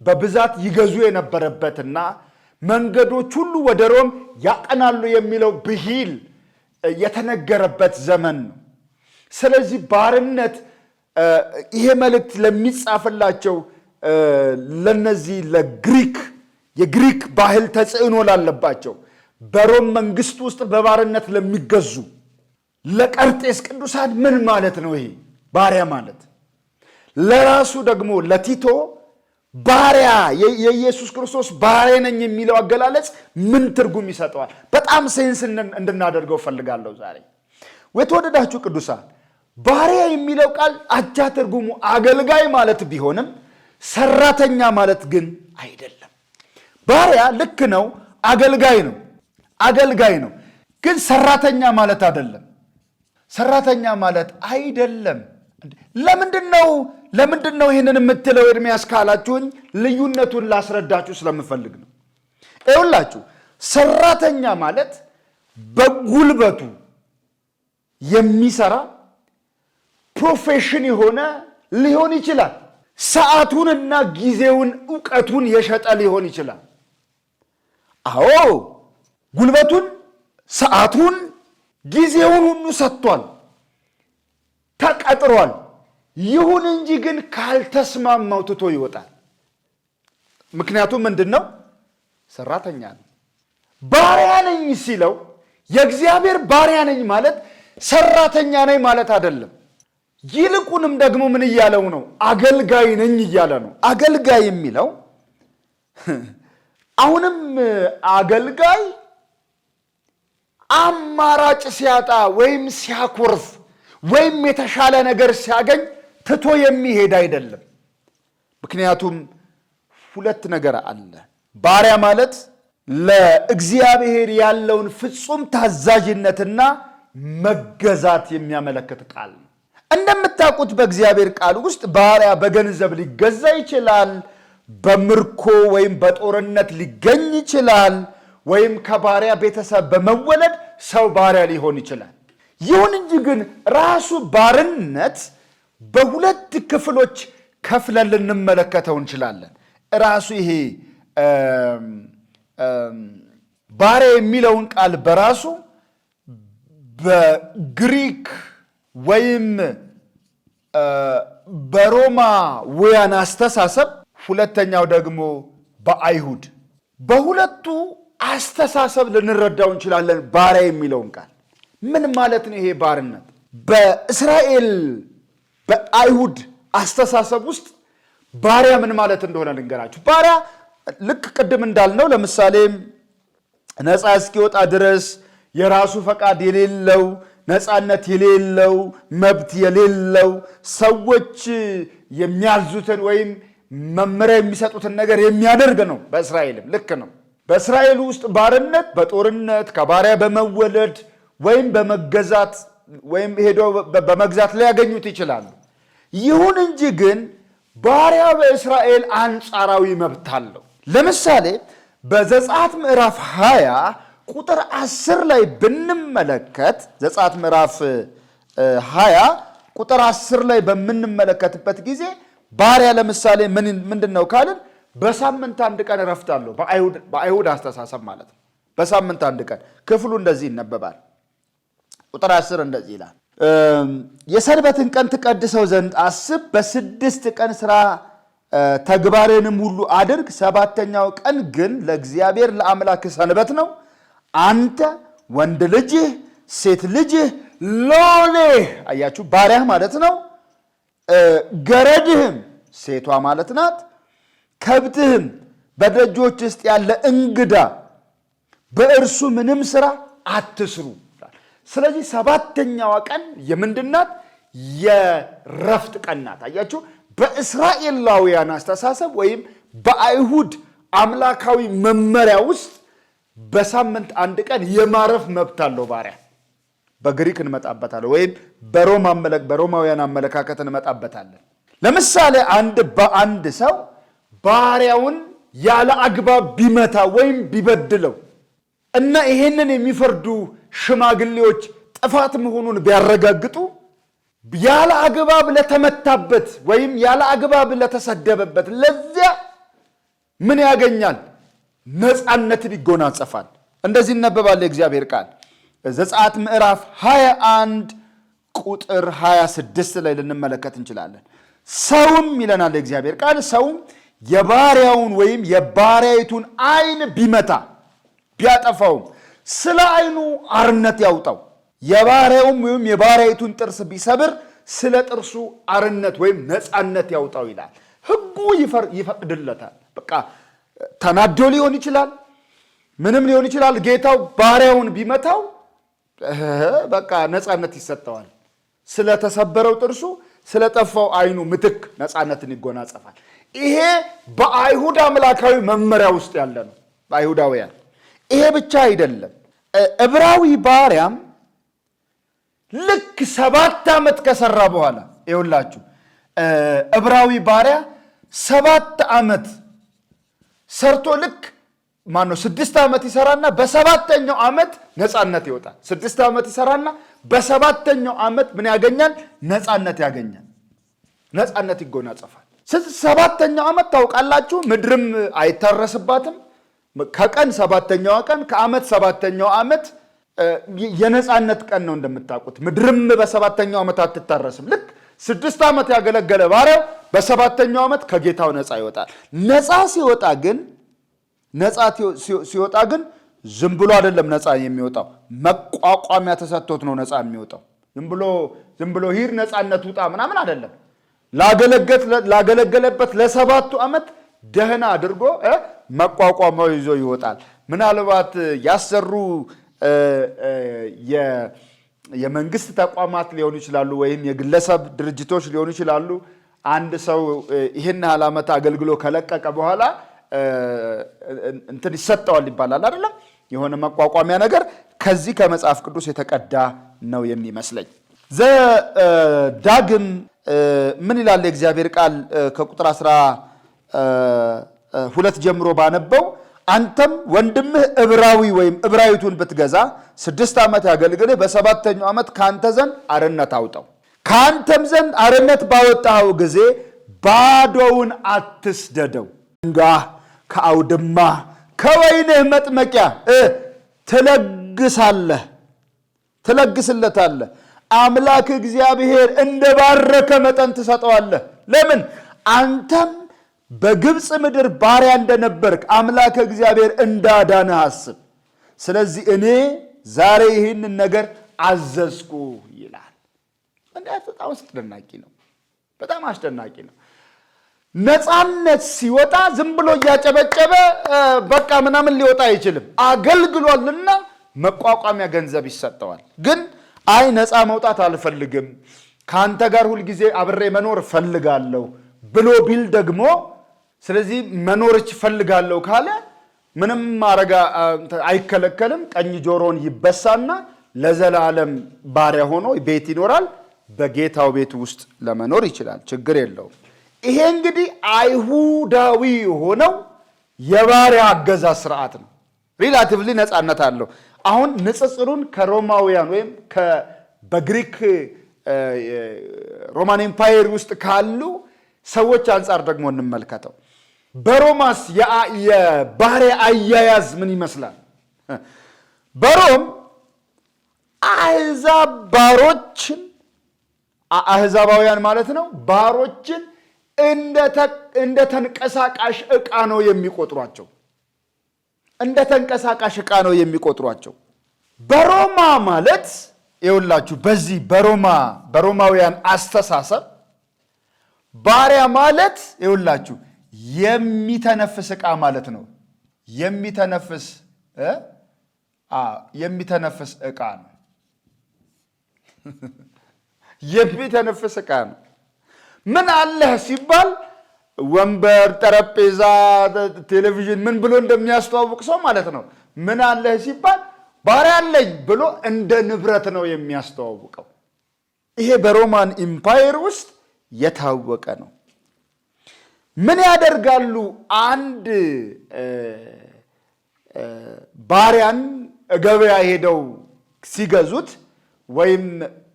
በብዛት ይገዙ የነበረበትና መንገዶች ሁሉ ወደ ሮም ያቀናሉ የሚለው ብሂል የተነገረበት ዘመን ነው። ስለዚህ ባርነት ይሄ መልእክት ለሚጻፍላቸው ለነዚህ የግሪክ ባህል ተጽዕኖ ላለባቸው በሮም መንግስት ውስጥ በባርነት ለሚገዙ ለቀርጤስ ቅዱሳን ምን ማለት ነው ይሄ ባሪያ ማለት? ለራሱ ደግሞ ለቲቶ ባሪያ የኢየሱስ ክርስቶስ ባሪያ ነኝ የሚለው አገላለጽ ምን ትርጉም ይሰጠዋል? በጣም ሴንስ እንድናደርገው ፈልጋለሁ ዛሬ። የተወደዳችሁ ቅዱሳን፣ ባሪያ የሚለው ቃል አቻ ትርጉሙ አገልጋይ ማለት ቢሆንም ሰራተኛ ማለት ግን አይደለም። ባሪያ ልክ ነው፣ አገልጋይ ነው፣ ግን ሰራተኛ ማለት አይደለም። ሰራተኛ ማለት አይደለም። ለምንድን ነው ይህንን የምትለው ኤርምያስ ካላችሁኝ፣ ልዩነቱን ላስረዳችሁ ስለምፈልግ ነው። ይኸውላችሁ ሰራተኛ ማለት በጉልበቱ የሚሰራ ፕሮፌሽን የሆነ ሊሆን ይችላል። ሰዓቱንና ጊዜውን ዕውቀቱን የሸጠ ሊሆን ይችላል። አዎ ጉልበቱን፣ ሰዓቱን፣ ጊዜውን ሁሉ ሰጥቷል፣ ተቀጥሯል። ይሁን እንጂ ግን ካልተስማማው ትቶ ይወጣል። ምክንያቱም ምንድን ነው? ሰራተኛ ነው። ባሪያ ነኝ ሲለው የእግዚአብሔር ባሪያ ነኝ ማለት ሰራተኛ ነኝ ማለት አይደለም። ይልቁንም ደግሞ ምን እያለው ነው? አገልጋይ ነኝ እያለ ነው። አገልጋይ የሚለው አሁንም አገልጋይ አማራጭ ሲያጣ ወይም ሲያኮርፍ ወይም የተሻለ ነገር ሲያገኝ ትቶ የሚሄድ አይደለም። ምክንያቱም ሁለት ነገር አለ። ባሪያ ማለት ለእግዚአብሔር ያለውን ፍጹም ታዛዥነትና መገዛት የሚያመለክት ቃል ነው። እንደምታውቁት በእግዚአብሔር ቃል ውስጥ ባሪያ በገንዘብ ሊገዛ ይችላል፣ በምርኮ ወይም በጦርነት ሊገኝ ይችላል፣ ወይም ከባሪያ ቤተሰብ በመወለድ ሰው ባሪያ ሊሆን ይችላል። ይሁን እንጂ ግን ራሱ ባርነት በሁለት ክፍሎች ከፍለን ልንመለከተው እንችላለን። ራሱ ይሄ ባሪያ የሚለውን ቃል በራሱ በግሪክ ወይም በሮማውያን አስተሳሰብ፣ ሁለተኛው ደግሞ በአይሁድ፣ በሁለቱ አስተሳሰብ ልንረዳው እንችላለን። ባሪያ የሚለውን ቃል ምን ማለት ነው? ይሄ ባርነት በእስራኤል በአይሁድ አስተሳሰብ ውስጥ ባሪያ ምን ማለት እንደሆነ ልንገራችሁ። ባሪያ ልክ ቅድም እንዳልነው ለምሳሌ ነፃ እስኪወጣ ድረስ የራሱ ፈቃድ የሌለው፣ ነፃነት የሌለው፣ መብት የሌለው፣ ሰዎች የሚያዙትን ወይም መመሪያ የሚሰጡትን ነገር የሚያደርግ ነው። በእስራኤልም ልክ ነው። በእስራኤል ውስጥ ባርነት በጦርነት ከባሪያ በመወለድ ወይም በመገዛት ወይም ሄዶ በመግዛት ሊያገኙት ይችላሉ። ይሁን እንጂ ግን ባሪያ በእስራኤል አንጻራዊ መብት አለው። ለምሳሌ በዘጸአት ምዕራፍ 20 ቁጥር 10 ላይ ብንመለከት፣ ዘጸአት ምዕራፍ 20 ቁጥር 10 ላይ በምንመለከትበት ጊዜ ባሪያ ለምሳሌ ምንድነው ካልን በሳምንት አንድ ቀን እረፍት አለው። በአይሁድ አስተሳሰብ ማለት ነው። በሳምንት አንድ ቀን ክፍሉ እንደዚህ ይነበባል። ቁጥር 10 እንደዚህ ይላል፣ የሰንበትን ቀን ትቀድሰው ዘንድ አስብ፣ በ6 ቀን ሥራ ተግባርንም ሁሉ አድርግ፣ ሰባተኛው ቀን ግን ለእግዚአብሔር ለአምላክ ሰንበት ነው። አንተ ወንድ ልጅህ፣ ሴት ልጅህ፣ ሎሌህ፣ አያችሁ ባሪያህ ማለት ነው፣ ገረድህም ሴቷ ማለት ናት፣ ከብትህም በደጆች ውስጥ ያለ እንግዳ በእርሱ ምንም ሥራ አትስሩ። ስለዚህ ሰባተኛዋ ቀን የምንድናት? የረፍት ቀን ናት። አያችሁ በእስራኤላውያን አስተሳሰብ ወይም በአይሁድ አምላካዊ መመሪያ ውስጥ በሳምንት አንድ ቀን የማረፍ መብት አለው ባሪያ። በግሪክ እንመጣበታለን ወይም በሮማውያን አመለካከት እንመጣበታለን። ለምሳሌ በአንድ ሰው ባሪያውን ያለ አግባብ ቢመታ ወይም ቢበድለው እና ይሄንን የሚፈርዱ ሽማግሌዎች ጥፋት መሆኑን ቢያረጋግጡ ያለ አግባብ ለተመታበት ወይም ያለ አግባብ ለተሰደበበት ለዚያ ምን ያገኛል? ነፃነትን ይጎናጸፋል። እንደዚህ ይነበባል የእግዚአብሔር ቃል ዘጸአት ምዕራፍ 21 ቁጥር 26 ላይ ልንመለከት እንችላለን። ሰውም ይለናል የእግዚአብሔር ቃል፣ ሰውም የባሪያውን ወይም የባሪያይቱን ዓይን ቢመታ ቢያጠፋውም ስለ ዓይኑ አርነት ያውጣው። የባሪያውም ወይም የባሪያይቱን ጥርስ ቢሰብር ስለ ጥርሱ አርነት ወይም ነፃነት ያውጣው ይላል። ሕጉ ይፈቅድለታል። በቃ ተናዶ ሊሆን ይችላል፣ ምንም ሊሆን ይችላል። ጌታው ባሪያውን ቢመታው በቃ ነፃነት ይሰጠዋል። ስለተሰበረው ጥርሱ፣ ስለጠፋው ዓይኑ ምትክ ነፃነትን ይጎናጸፋል። ይሄ በአይሁድ አምላካዊ መመሪያ ውስጥ ያለ ነው በአይሁዳውያን። ይሄ ብቻ አይደለም። ዕብራዊ ባሪያም ልክ 7 ዓመት ከሰራ በኋላ ይኸውላችሁ ዕብራዊ ባሪያ 7 ዓመት ሰርቶ ልክ 6 ዓመት ይሰራና በሰባተኛው ዓመት ነፃነት ይወጣል። 6 ዓመት ይሰራና በሰባተኛው ዓመት ምን ያገኛል? ነፃነት ያገኛል። ነፃነት ይጎናጸፋል። ሰባተኛው ዓመት ታውቃላችሁ፣ ምድርም አይታረስባትም። ከቀን ሰባተኛው ቀን ከዓመት ሰባተኛው ዓመት የነፃነት ቀን ነው እንደምታውቁት። ምድርም በሰባተኛው ዓመት አትታረስም። ልክ 6 ዓመት ያገለገለ ባሪያው በሰባተኛው ዓመት ከጌታው ነፃ ይወጣል። ነፃ ሲወጣ ግን ዝም ብሎ አይደለም ነፃ የሚወጣው፣ መቋቋሚያ ተሰጥቶት ነው ነፃ የሚወጣው። ዝም ብሎ ሂድ ነፃነት ውጣ ምናምን አይደለም። ላገለገለበት ለ7 ዓመት ደህና አድርጎ መቋቋሚያው ይዞ ይወጣል። ምናልባት ያሰሩ የመንግስት ተቋማት ሊሆኑ ይችላሉ፣ ወይም የግለሰብ ድርጅቶች ሊሆኑ ይችላሉ። አንድ ሰው ይህን ያህል ዓመት አገልግሎ ከለቀቀ በኋላ እንትን ይሰጠዋል ይባላል አይደለም? የሆነ መቋቋሚያ ነገር ከዚህ ከመጽሐፍ ቅዱስ የተቀዳ ነው የሚመስለኝ። ዘዳግም ምን ይላል የእግዚአብሔር ቃል? ከቁጥር 12 ጀምሮ ባነበው አንተም ወንድምህ ዕብራዊ ወይም ዕብራዊቱን ብትገዛ 6 ዓመት ያገልግልህ፣ በሰባተኛው ዓመት ከአንተ ዘንድ አርነት አውጣው። ከአንተም ዘንድ አርነት ባወጣኸው ጊዜ ባዶውን አትስደደው። ድንጋህ ከአውድማ ከወይንህ መጥመቂያ ትለግስለታለህ። አምላክ እግዚአብሔር እንደባረከ መጠን ትሰጠዋለህ። ለምን? አንተም በግብፅ ምድር ባሪያ እንደነበርክ አምላክ እግዚአብሔር እንዳዳነህ አስብ። ስለዚህ እኔ ዛሬ ይህንን ነገር አዘዝኩ ይላል። በጣም አስደናቂ ነው። በጣም አስደናቂ ነው። ነፃነት ሲወጣ ዝም ብሎ እያጨበጨበ በቃ ምናምን ሊወጣ አይችልም። አገልግሏልና መቋቋሚያ ገንዘብ ይሰጠዋል። ግን አይ ነፃ መውጣት አልፈልግም፣ ከአንተ ጋር ሁልጊዜ አብሬ መኖር ፈልጋለሁ ብሎ ቢል ደግሞ ስለዚህ መኖርች ፈልጋለሁ ካለ ምንም ማረጋ አይከለከልም። ቀኝ ጆሮን ይበሳና ለዘላለም ባሪያ ሆኖ ቤት ይኖራል። በጌታው ቤት ውስጥ ለመኖር ይችላል። ችግር የለውም። ይሄ እንግዲህ አይሁዳዊ ሆነው የባሪያ አገዛዝ ስርዓት ነው። ሪላቲቭሊ ነፃነት አለው። አሁን ንጽጽሩን ከሮማውያን ወይም በግሪክ ሮማን ኤምፓየር ውስጥ ካሉ ሰዎች አንፃር ደግሞ እንመልከተው። በሮማስ የባሪያ አያያዝ ምን ይመስላል? በሮም አሕዛብ ባሮችን አሕዛባውያን ማለት ነው ባሮችን እንደ ተንቀሳቃሽ ዕቃ ነው የሚቆጥሯቸው። እንደ ተንቀሳቃሽ ዕቃ ነው የሚቆጥሯቸው። በሮማ ማለት ይኸውላችሁ በዚህ በሮማውያን አስተሳሰብ ባሪያ ማለት ይኸውላችሁ የሚተነፍስ ዕቃ ማለት ነው። የሚተነፍስ ዕቃ ነው። የሚተነፍስ ዕቃ ነው። ምን አለህ ሲባል ወንበር፣ ጠረጴዛ፣ ቴሌቪዥን ምን ብሎ እንደሚያስተዋውቅ ሰው ማለት ነው። ምን አለህ ሲባል ባሪያ አለኝ ብሎ እንደ ንብረት ነው የሚያስተዋውቀው። ይሄ በሮማን ኢምፓየር ውስጥ የታወቀ ነው። ምን ያደርጋሉ? አንድ ባሪያን ገበያ ሄደው ሲገዙት ወይም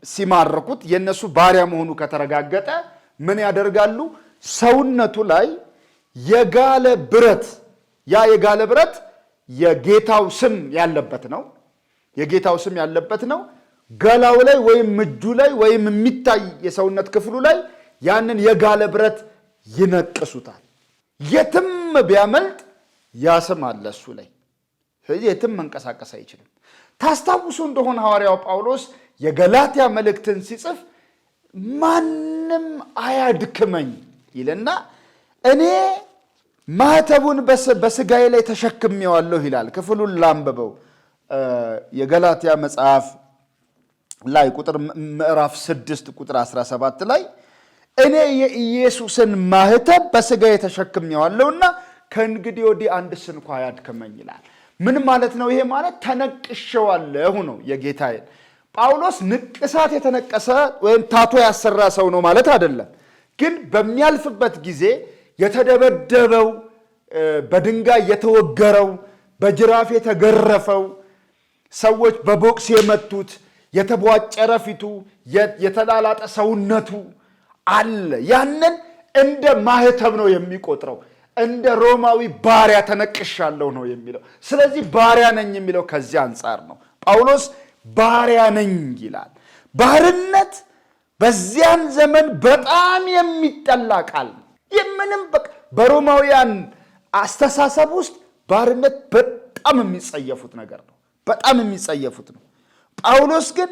ሲማርኩት የነሱ ባሪያ መሆኑ ከተረጋገጠ ምን ያደርጋሉ? ሰውነቱ ላይ የጋለ ብረት፣ ያ የጋለ ብረት የጌታው ስም ያለበት ነው። የጌታው ስም ያለበት ነው። ገላው ላይ ወይም እጁ ላይ ወይም የሚታይ የሰውነት ክፍሉ ላይ ያንን የጋለ ብረት ይነቅሱታል። የትም ቢያመልጥ ያ ስም አለ እሱ ላይ። ስለዚህ የትም መንቀሳቀስ አይችልም። ታስታውሱ እንደሆነ ሐዋርያው ጳውሎስ የገላትያ መልእክትን ሲጽፍ ማንም አያድክመኝ ይልና እኔ ማኅተቡን በሥጋዬ ላይ ተሸክሜዋለሁ ይላል። ክፍሉን ላንብበው። የገላትያ መጽሐፍ ላይ ምዕራፍ 6 ቁጥር 17 ላይ እኔ የኢየሱስን ማኅተብ በሥጋዬ ተሸክሜዋለሁና ከእንግዲህ ወዲህ አንድስ እንኳ አያድክመኝ ይላል። ምን ማለት ነው? ይሄ ማለት ተነቅሼዋለሁ ነው የጌታዬን። ጳውሎስ ንቅሳት የተነቀሰ ወይም ታቶ ያሰራ ሰው ነው ማለት አይደለም። ግን በሚያልፍበት ጊዜ የተደበደበው፣ በድንጋይ የተወገረው፣ በጅራፍ የተገረፈው፣ ሰዎች በቦክስ የመቱት፣ የተቧጨረ ፊቱ፣ የተላላጠ ሰውነቱ አለ። ያንን እንደ ማኅተብ ነው የሚቆጥረው። እንደ ሮማዊ ባሪያ ተነቅሻለሁ ነው የሚለው። ስለዚህ ባሪያ ነኝ የሚለው ከዚህ አንጻር ነው። ጳውሎስ ባሪያ ነኝ ይላል። ባርነት በዚያን ዘመን በጣም የሚጠላ ቃል። ምንም በሮማውያን አስተሳሰብ ውስጥ ባርነት በጣም የሚጸየፉት ነገር ነው። በጣም የሚጸየፉት ነው። ጳውሎስ ግን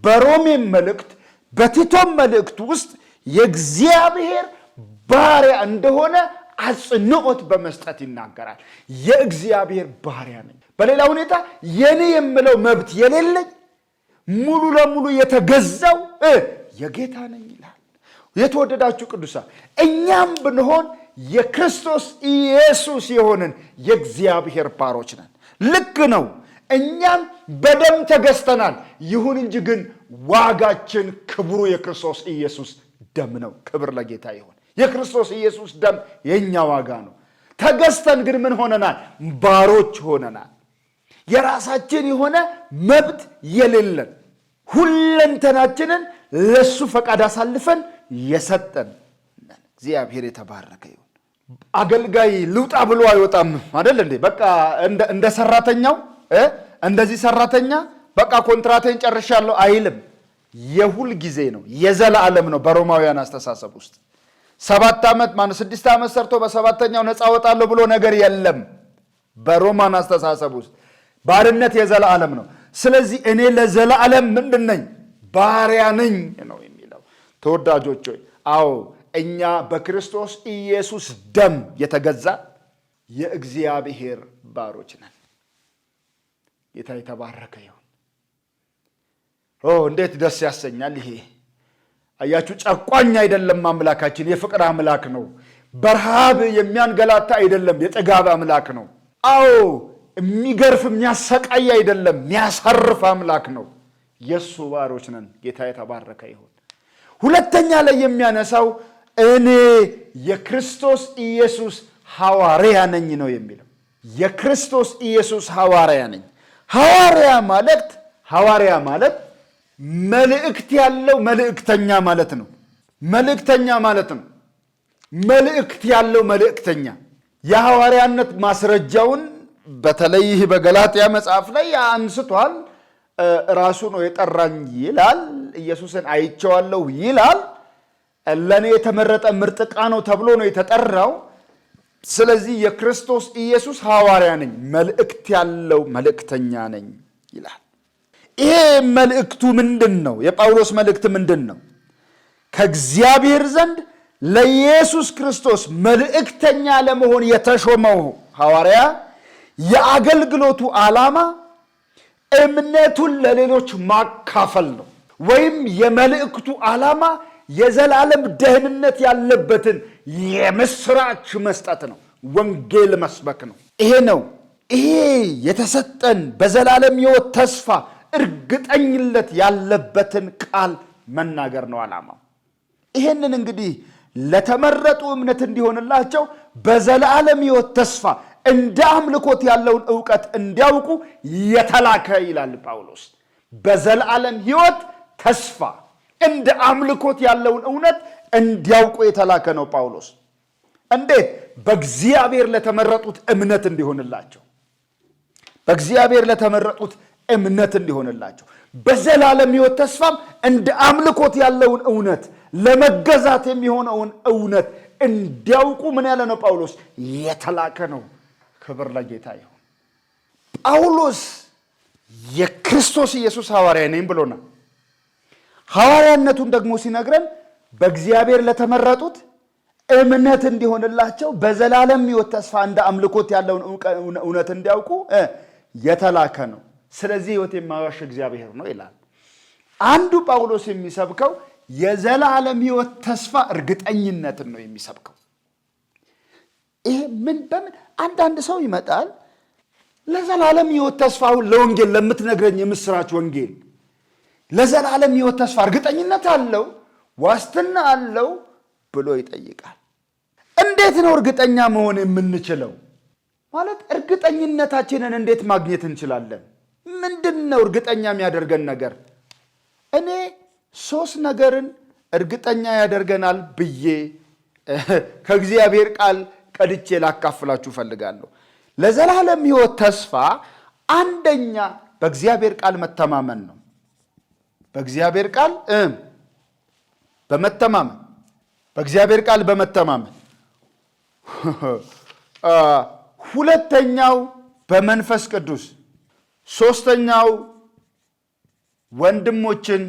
በሮሜ መልእክት በቲቶም መልእክት ውስጥ የእግዚአብሔር ባሪያ እንደሆነ አጽንዖት በመስጠት ይናገራል። የእግዚአብሔር ባሪያ ነኝ። በሌላ ሁኔታ የኔ የምለው መብት የሌለኝ ሙሉ ለሙሉ የተገዛው የጌታ ነኝ ይላል። የተወደዳችሁ ቅዱሳን እኛም ብንሆን የክርስቶስ ኢየሱስ የሆንን የእግዚአብሔር ባሮች ነን። ልክ ነው። እኛም በደም ተገዝተናል። ይሁን እንጂ ግን ዋጋችን ክብሩ የክርስቶስ ኢየሱስ ደም ነው። ክብር ለጌታ ይሁን። የክርስቶስ ኢየሱስ ደም የኛ ዋጋ ነው። ተገዝተን ግን ምን ሆነናል? ባሮች ሆነናል። የራሳችን የሆነ መብት የሌለን፣ ሁለንተናችንን ለሱ ፈቃድ አሳልፈን የሰጠን እግዚአብሔር የተባረከ ይሁን። አገልጋይ ልውጣ ብሎ አይወጣም አይደል እንዴ? በቃ እንደ ሰራተኛው እንደዚህ ሰራተኛ በቃ ኮንትራቴን ጨርሻለሁ አይልም። የሁል ጊዜ ነው፣ የዘላለም ነው። በሮማውያን አስተሳሰብ ውስጥ 7 ዓመት 6 ዓመት ሰርቶ በሰባተኛው ነፃ ወጣለሁ ብሎ ነገር የለም። በሮማን አስተሳሰብ ውስጥ ባርነት የዘላለም ነው። ስለዚህ እኔ ለዘላለም ምንድን ነኝ? ባሪያ ነኝ ነው የሚለው። ተወዳጆች ሆይ አዎ እኛ በክርስቶስ ኢየሱስ ደም የተገዛ የእግዚአብሔር ባሮች ነን። ጌታ የተባረከ ይሁን። እንዴት ደስ ያሰኛል ይሄ! አያችሁ፣ ጨቋኝ አይደለም አምላካችን፣ የፍቅር አምላክ ነው። በረሃብ የሚያንገላታ አይደለም፣ የጥጋብ አምላክ ነው። አዎ የሚገርፍ የሚያሰቃይ አይደለም፣ የሚያሳርፍ አምላክ ነው። የሱ ባሮች ነን። ጌታ የተባረከ ይሁን። ሁለተኛ ላይ የሚያነሳው እኔ የክርስቶስ ኢየሱስ ሐዋርያ ነኝ ነው የሚለው። የክርስቶስ ኢየሱስ ሐዋርያ ነኝ። ሐዋርያ ማለት መልእክት ያለው መልእክተኛ ማለት ነው። መልእክተኛ ማለት ነው። መልእክት ያለው መልእክተኛ የሐዋርያነት ማስረጃውን በተለይ በገላትያ መጽሐፍ ላይ አንስቷል። ራሱ ነው የጠራኝ ይላል። ኢየሱስን አይቼዋለሁ ይላል። ለኔ የተመረጠ ምርጥ ዕቃ ነው ተብሎ ነው የተጠራው። ስለዚህ የክርስቶስ ኢየሱስ ሐዋርያ ነኝ፣ መልእክት ያለው መልእክተኛ ነኝ ይላል። ይሄ መልእክቱ ምንድን ነው? የጳውሎስ መልእክት ምንድን ነው? ከእግዚአብሔር ዘንድ ለኢየሱስ ክርስቶስ መልእክተኛ ለመሆን የተሾመው ሐዋርያ የአገልግሎቱ ዓላማ እምነቱን ለሌሎች ማካፈል ነው። ወይም የመልእክቱ ዓላማ የዘላለም ደህንነት ያለበትን የምስራች መስጠት ነው። ወንጌል መስበክ ነው። ይሄ ነው። ይሄ የተሰጠን በዘላለም ሕይወት ተስፋ እርግጠኝነት ያለበትን ቃል መናገር ነው ዓላማው። ይሄንን እንግዲህ ለተመረጡ እምነት እንዲሆንላቸው በዘላለም ሕይወት ተስፋ እንደ አምልኮት ያለውን ዕውቀት እንዲያውቁ የተላከ ይላል ጳውሎስ። በዘላለም ሕይወት ተስፋ እንደ አምልኮት ያለውን እውነት እንዲያውቁ የተላከ ነው ጳውሎስ። እንዴት? በእግዚአብሔር ለተመረጡት እምነት እንዲሆንላቸው። በእግዚአብሔር ለተመረጡት እምነት እንዲሆንላቸው በዘላለም ሕይወት ተስፋም እንደ አምልኮት ያለውን እውነት ለመገዛት የሚሆነውን እውነት እንዲያውቁ ምን ያለ ነው ጳውሎስ? የተላከ ነው። ክብር ለጌታ ይሁን። ጳውሎስ የክርስቶስ ኢየሱስ ሐዋርያ ነኝ ብሎናል። ሐዋርያነቱን ደግሞ ሲነግረን በእግዚአብሔር ለተመረጡት እምነት እንዲሆንላቸው በዘላለም ሕይወት ተስፋ እንደ አምልኮት ያለውን እውነት እንዲያውቁ የተላከ ነው። ስለዚህ ሕይወት የማይዋሽ እግዚአብሔር ነው ይላል። አንዱ ጳውሎስ የሚሰብከው የዘላለም ሕይወት ተስፋ እርግጠኝነትን ነው የሚሰብከው። ይሄ በምን አንዳንድ ሰው ይመጣል ለዘላለም ሕይወት ተስፋ ለወንጌል ለምትነግረኝ የምስራች ወንጌል ለዘላለም ሕይወት ተስፋ እርግጠኝነት አለው ዋስትና አለው ብሎ ይጠይቃል። እንዴት ነው እርግጠኛ መሆን የምንችለው? ማለት እርግጠኝነታችንን እንዴት ማግኘት እንችላለን? ምንድነው እርግጠኛ የሚያደርገን ነገር? እኔ 3 ነገርን እርግጠኛ ያደርገናል ብዬ ከእግዚአብሔር ቃል ቀድቼ ላካፍላችሁ ፈልጋለሁ። ለዘላለም ሕይወት ተስፋ አንደኛ በእግዚአብሔር ቃል መተማመን ነው። በእግዚአብሔር ቃል በመተማመን በእግዚአብሔር ቃል በመተማመን ሁለተኛው በመንፈስ ቅዱስ፣ ሶስተኛው ወንድሞችን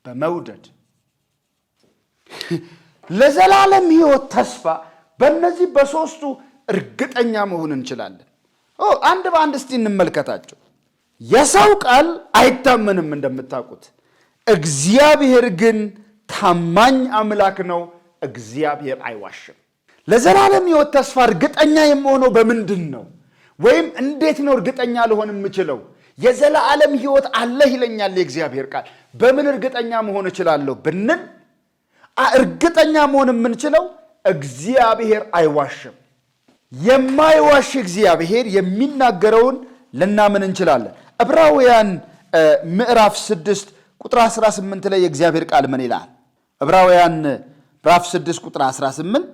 በመውደድ ለዘላለም ሕይወት ተስፋ በእነዚህ በሶስቱ እርግጠኛ መሆን እንችላለን። አንድ በአንድ እስቲ እንመልከታቸው። የሰው ቃል አይታመንም እንደምታውቁት፣ እግዚአብሔር ግን ታማኝ አምላክ ነው። እግዚአብሔር አይዋሽም። ለዘላለም ሕይወት ተስፋ እርግጠኛ የምሆነው በምንድን ነው? ወይም እንዴት ነው እርግጠኛ ልሆን የምችለው? የዘላለም ሕይወት አለህ ይለኛል የእግዚአብሔር ቃል። በምን እርግጠኛ መሆን እችላለሁ ብንል እርግጠኛ መሆን የምንችለው እግዚአብሔር አይዋሽም። የማይዋሽ እግዚአብሔር የሚናገረውን ልናምን እንችላለን። ዕብራውያን ምዕራፍ 6 ቁጥር 18 ላይ የእግዚአብሔር ቃል ምን ይላል? ዕብራውያን ምዕራፍ 6 ቁጥር 18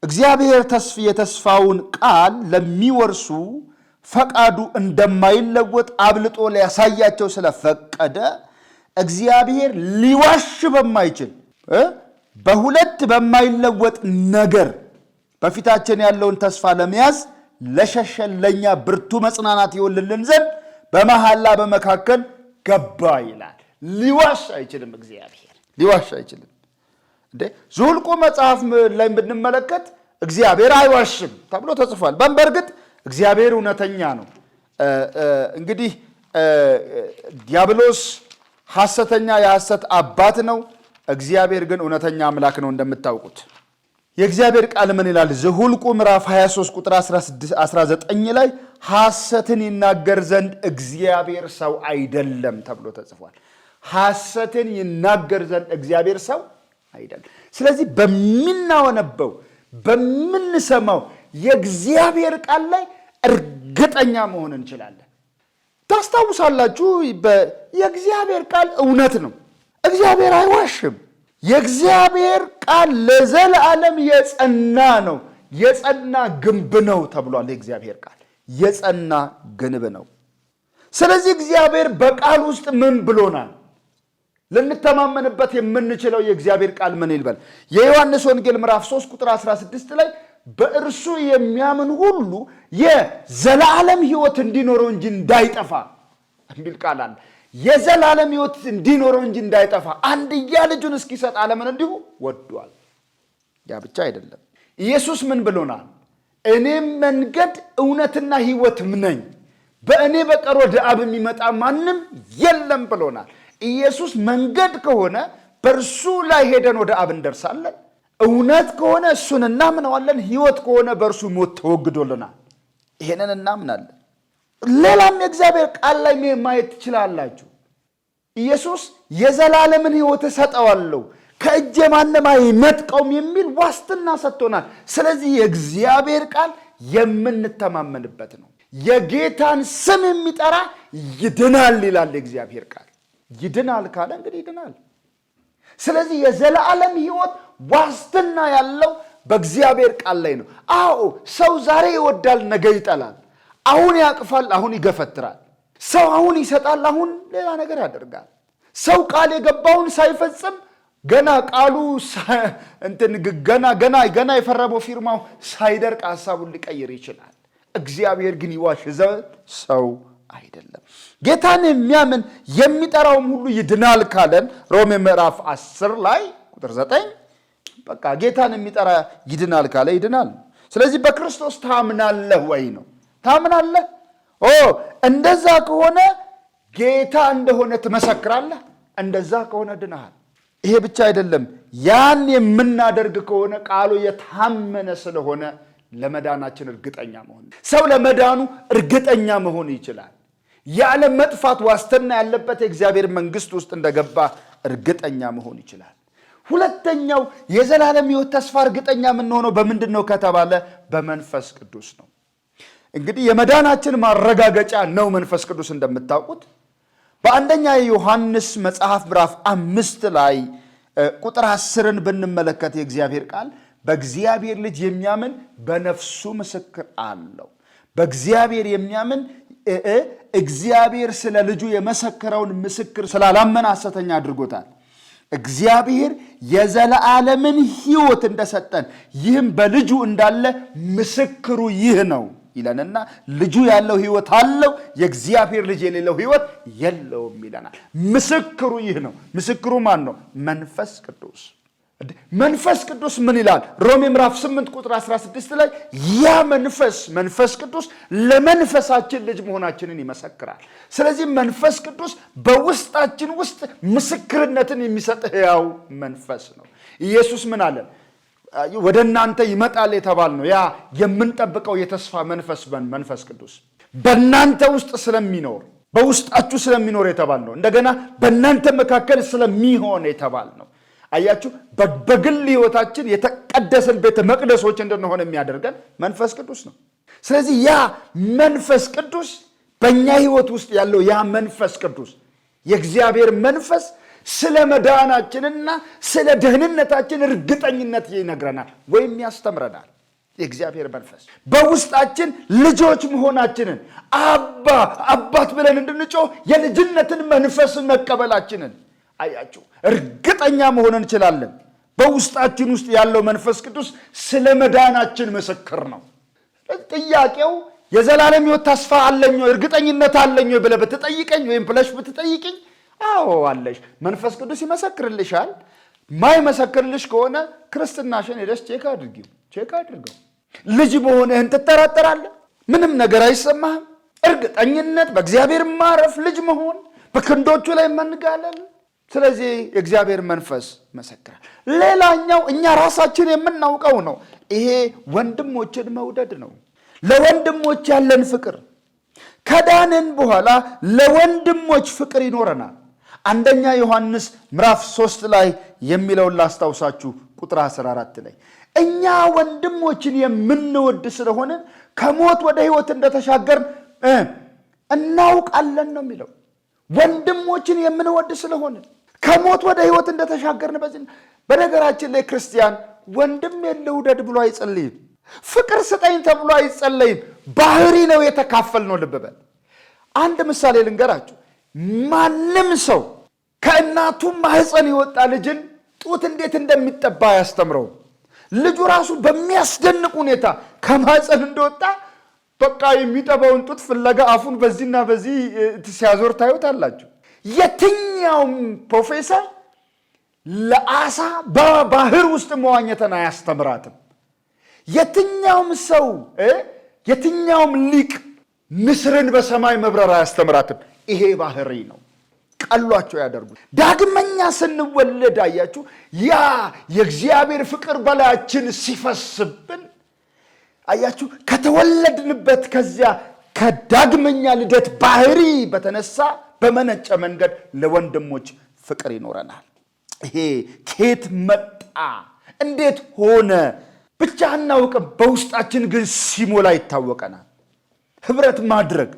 እግዚአብሔር የተስፋውን ቃል ለሚወርሱ ፈቃዱ እንደማይለወጥ አብልጦ ሊያሳያቸው ስለፈቀደ እግዚአብሔር ሊዋሽ በማይችል በሁለት በማይለወጥ ነገር በፊታችን ያለውን ተስፋ ለመያዝ ለሸሸን ለኛ ብርቱ መጽናናት ይሆንልን ዘንድ በመሐላ በመካከል ገባ ይላል። ሊዋሽ አይችልም። እግዚአብሔር ሊዋሽ አይችልም። ዘኍልቍ መጽሐፍ ላይ ብንመለከት እግዚአብሔር አይዋሽም ተብሎ ተጽፏል። በእርግጥ እግዚአብሔር እውነተኛ ነው። እንግዲህ ዲያብሎስ ሐሰተኛ የሐሰት አባት ነው። እግዚአብሔር ግን እውነተኛ አምላክ ነው እንደምታውቁት። የእግዚአብሔር ቃል ምን ይላል? ዘኍልቍ ምዕራፍ 23 ቁጥር 19 ላይ ሐሰትን ይናገር ዘንድ እግዚአብሔር ሰው አይደለም ተብሎ ተጽፏል። ሐሰትን ይናገር ዘንድ እግዚአብሔር ሰው አይደለም። ስለዚህ በሚናወነበው በምንሰማው የእግዚአብሔር ቃል ላይ እርግጠኛ መሆን እንችላለን። ታስታውሳላችሁ የእግዚአብሔር ቃል እውነት ነው። እግዚአብሔር አይዋሽም። የእግዚአብሔር ቃል ለዘላለም የጸና ነው፣ የጸና ግንብ ነው ተብሏል። የእግዚአብሔር ቃል የጸና ግንብ ነው። ስለዚህ እግዚአብሔር በቃል ውስጥ ምን ብሎናል? ልንተማመንበት የምንችለው የእግዚአብሔር ቃል ምን ይልበል? የዮሐንስ ወንጌል ምዕራፍ 3 ቁጥር 16 ላይ በእርሱ የሚያምን ሁሉ የዘላለም ሕይወት እንዲኖረው እንጂ እንዳይጠፋ የሚል ቃል አለ። የዘላለም ሕይወት እንዲኖረው እንጂ እንዳይጠፋ አንድያ ልጁን እስኪሰጥ ዓለምን እንዲሁ ወዷል። ያ ብቻ አይደለም። ኢየሱስ ምን ብሎናል? እኔም መንገድ እውነትና ሕይወትም ነኝ፣ በእኔ በቀር ወደ አብ የሚመጣ ማንም የለም ብሎናል። ኢየሱስ መንገድ ከሆነ በእርሱ ላይ ሄደን ወደ አብ እንደርሳለን። እውነት ከሆነ እሱን እናምነዋለን። ሕይወት ከሆነ በእርሱ ሞት ተወግዶልናል። ይሄንን እናምናለን። ሌላም የእግዚአብሔር ቃል ላይ ማየት ትችላላችሁ። ኢየሱስ የዘላለምን ሕይወት እሰጠዋለሁ ከእጄ ማንም አይነጥቀውም የሚል ዋስትና ሰጥቶናል። ስለዚህ የእግዚአብሔር ቃል የምንተማመንበት ነው። የጌታን ስም የሚጠራ ይድናል ይላል የእግዚአብሔር ቃል። ይድናል ካለ እንግዲህ ይድናል። ስለዚህ የዘላለም ሕይወት ዋስትና ያለው በእግዚአብሔር ቃል ላይ ነው። አዎ ሰው ዛሬ ይወዳል፣ ነገ ይጠላል። አሁን ያቅፋል፣ አሁን ይገፈትራል። ሰው አሁን ይሰጣል፣ አሁን ሌላ ነገር ያደርጋል። ሰው ቃል የገባውን ሳይፈጽም ገና ቃሉ ገና የፈረመው ፊርማው ሳይደርቅ ሐሳቡን ሊቀይር ይችላል። እግዚአብሔር ግን ይዋሽ ዘንድ ሰው አይደለም። ጌታን የሚያምን የሚጠራውም ሁሉ ይድናል ካለን ሮሜ ምዕራፍ 10 ላይ ቁጥር 9 በቃ ጌታን የሚጠራ ይድናል ካለ ይድናል። ስለዚህ በክርስቶስ ታምናለህ ወይ ነው? ታምናለህ? እንደዛ ከሆነ ጌታ እንደሆነ ትመሰክራለህ። እንደዛ ከሆነ ድነሃል። ይሄ ብቻ አይደለም። ያን የምናደርግ ከሆነ ቃሉ የታመነ ስለሆነ ለመዳናችን እርግጠኛ መሆን፣ ሰው ለመዳኑ እርግጠኛ መሆን ይችላል። ያለ መጥፋት ዋስትና ያለበት የእግዚአብሔር መንግስት ውስጥ እንደገባ እርግጠኛ መሆን ይችላል። ሁለተኛው የዘላለም ሕይወት ተስፋ እርግጠኛ የምንሆነው በምንድን ነው ከተባለ በመንፈስ ቅዱስ ነው። እንግዲህ የመዳናችን ማረጋገጫ ነው መንፈስ ቅዱስ። እንደምታውቁት በአንደኛ ዮሐንስ መጽሐፍ ምዕራፍ 5 ላይ ቁጥር 10ን ብንመለከት የእግዚአብሔር ቃል በእግዚአብሔር ልጅ የሚያምን በነፍሱ ምስክር አለው። በእግዚአብሔር የሚያምን እግዚአብሔር ስለ ልጁ የመሰከረውን ምስክር ስላላመነ ሐሰተኛ አድርጎታል። እግዚአብሔር የዘላለምን ሕይወት እንደሰጠን ይህም በልጁ እንዳለ ምስክሩ ይህ ነው ይለንና ልጁ ያለው ሕይወት አለው፣ የእግዚአብሔር ልጅ የሌለው ሕይወት የለውም ይለናል። ምስክሩ ይህ ነው። ምስክሩ ማን ነው? መንፈስ ቅዱስ። መንፈስ ቅዱስ ምን ይላል? ሮሜ ምዕራፍ 8 ቁጥር 16 ላይ ያ መንፈስ ቅዱስ ለመንፈሳችን ልጅ መሆናችንን ይመሰክራል። ስለዚህ መንፈስ ቅዱስ በውስጣችን ውስጥ ምስክርነትን የሚሰጥ ሕያው መንፈስ ነው። ኢየሱስ ምን አለ? ወደ እናንተ ይመጣል የተባል ነው። ያ የምንጠብቀው የተስፋ መንፈስ ቅዱስ በእናንተ ውስጥ ስለሚኖር በውስጣችሁ ስለሚኖር የተባል ነው። እንደገና በእናንተ መካከል ስለሚሆን የተባል ነው። አያችሁ፣ በግል ሕይወታችን የተቀደሰን ቤተ መቅደሶች እንድንሆን የሚያደርገን መንፈስ ቅዱስ ነው። ስለዚህ ያ መንፈስ ቅዱስ በእኛ ሕይወት ውስጥ ያለው ያ መንፈስ ቅዱስ የእግዚአብሔር መንፈስ ስለ መዳናችንና ስለ ደህንነታችን እርግጠኝነት ይነግረናል ወይም ያስተምረናል። የእግዚአብሔር መንፈስ በውስጣችን ልጆች መሆናችንን አባት ብለን እንድንጮህ የልጅነትን መንፈስ መቀበላችንን አያችሁ እርግጠኛ መሆን እንችላለን። በውስጣችን ውስጥ ያለው መንፈስ ቅዱስ ስለ መዳናችን ምስክር ነው። ጥያቄው የዘላለም ሕይወት ተስፋ አለኝ ወይ እርግጠኝነት አለኝ ወይ ብለህ ብትጠይቀኝ ወይም ብለሽ ብትጠይቅኝ አዎ አለሽ። መንፈስ ቅዱስ ይመሰክርልሻል። ማይመሰክርልሽ ከሆነ ክርስትናሽን ሄደሽ ቼክ አድርገው። ልጅ መሆንህን ትጠራጠራለህ። ምንም ነገር አይሰማህም። እርግጠኝነት፣ በእግዚአብሔር ማረፍ፣ ልጅ መሆን፣ በክንዶቹ ላይ መንጋለል። ስለዚህ የእግዚአብሔር መንፈስ መሰክራል። ሌላኛው እኛ ራሳችን የምናውቀው ነው። ይሄ ወንድሞችን መውደድ ነው። ለወንድሞች ያለን ፍቅር ከዳንን በኋላ ለወንድሞች ፍቅር ይኖረናል። አንደኛ ዮሐንስ ምዕራፍ 3 ላይ የሚለውን ላስታውሳችሁ ቁጥር 14 ላይ እኛ ወንድሞችን የምንወድ ስለሆነ ከሞት ወደ ሕይወት እንደተሻገርን እናውቃለን ነው የሚለው። ወንድሞችን የምንወድ ስለሆነ ከሞት ወደ ሕይወት እንደተሻገርን በነገራችን ላይ ክርስቲያን ወንድም ልውደድ ብሎ አይጸልይም። ፍቅር ስጠኝ ተብሎ አይጸለይም። ባህሪ ነው የተካፈልነው። ልብ በል። አንድ ምሳሌ ልንገራችሁ። ማንም ሰው ከእናቱ ማህፀን የወጣ ልጅን ጡት እንዴት እንደሚጠባ ያስተምረው። ልጁ ራሱ በሚያስደንቅ ሁኔታ ከማህፀን እንደወጣ በቃ የሚጠባውን ጡት ፍለጋ አፉን በዚህና በዚህ ሲያዞር ታዩታላችሁ። የትኛውም ፕሮፌሰር ለአሳ በባህር ውስጥ መዋኘትን አያስተምራትም። የትኛውም ሰው የትኛውም ሊቅ ንስርን በሰማይ መብረር አያስተምራትም። ይሄ ባህሪ ነው። ቀሏቸው ያደርጉት። ዳግመኛ ስንወለድ አያችሁ፣ ያ የእግዚአብሔር ፍቅር በላያችን ሲፈስብን አያችሁ፣ ከተወለድንበት ከዚያ ከዳግመኛ ልደት ባህሪ በተነሳ በመነጨ መንገድ ለወንድሞች ፍቅር ይኖረናል። ይሄ ከየት መጣ እንዴት ሆነ ብቻ አናውቅም። በውስጣችን ግን ሲሞላ ይታወቀናል። ህብረት ማድረግ፣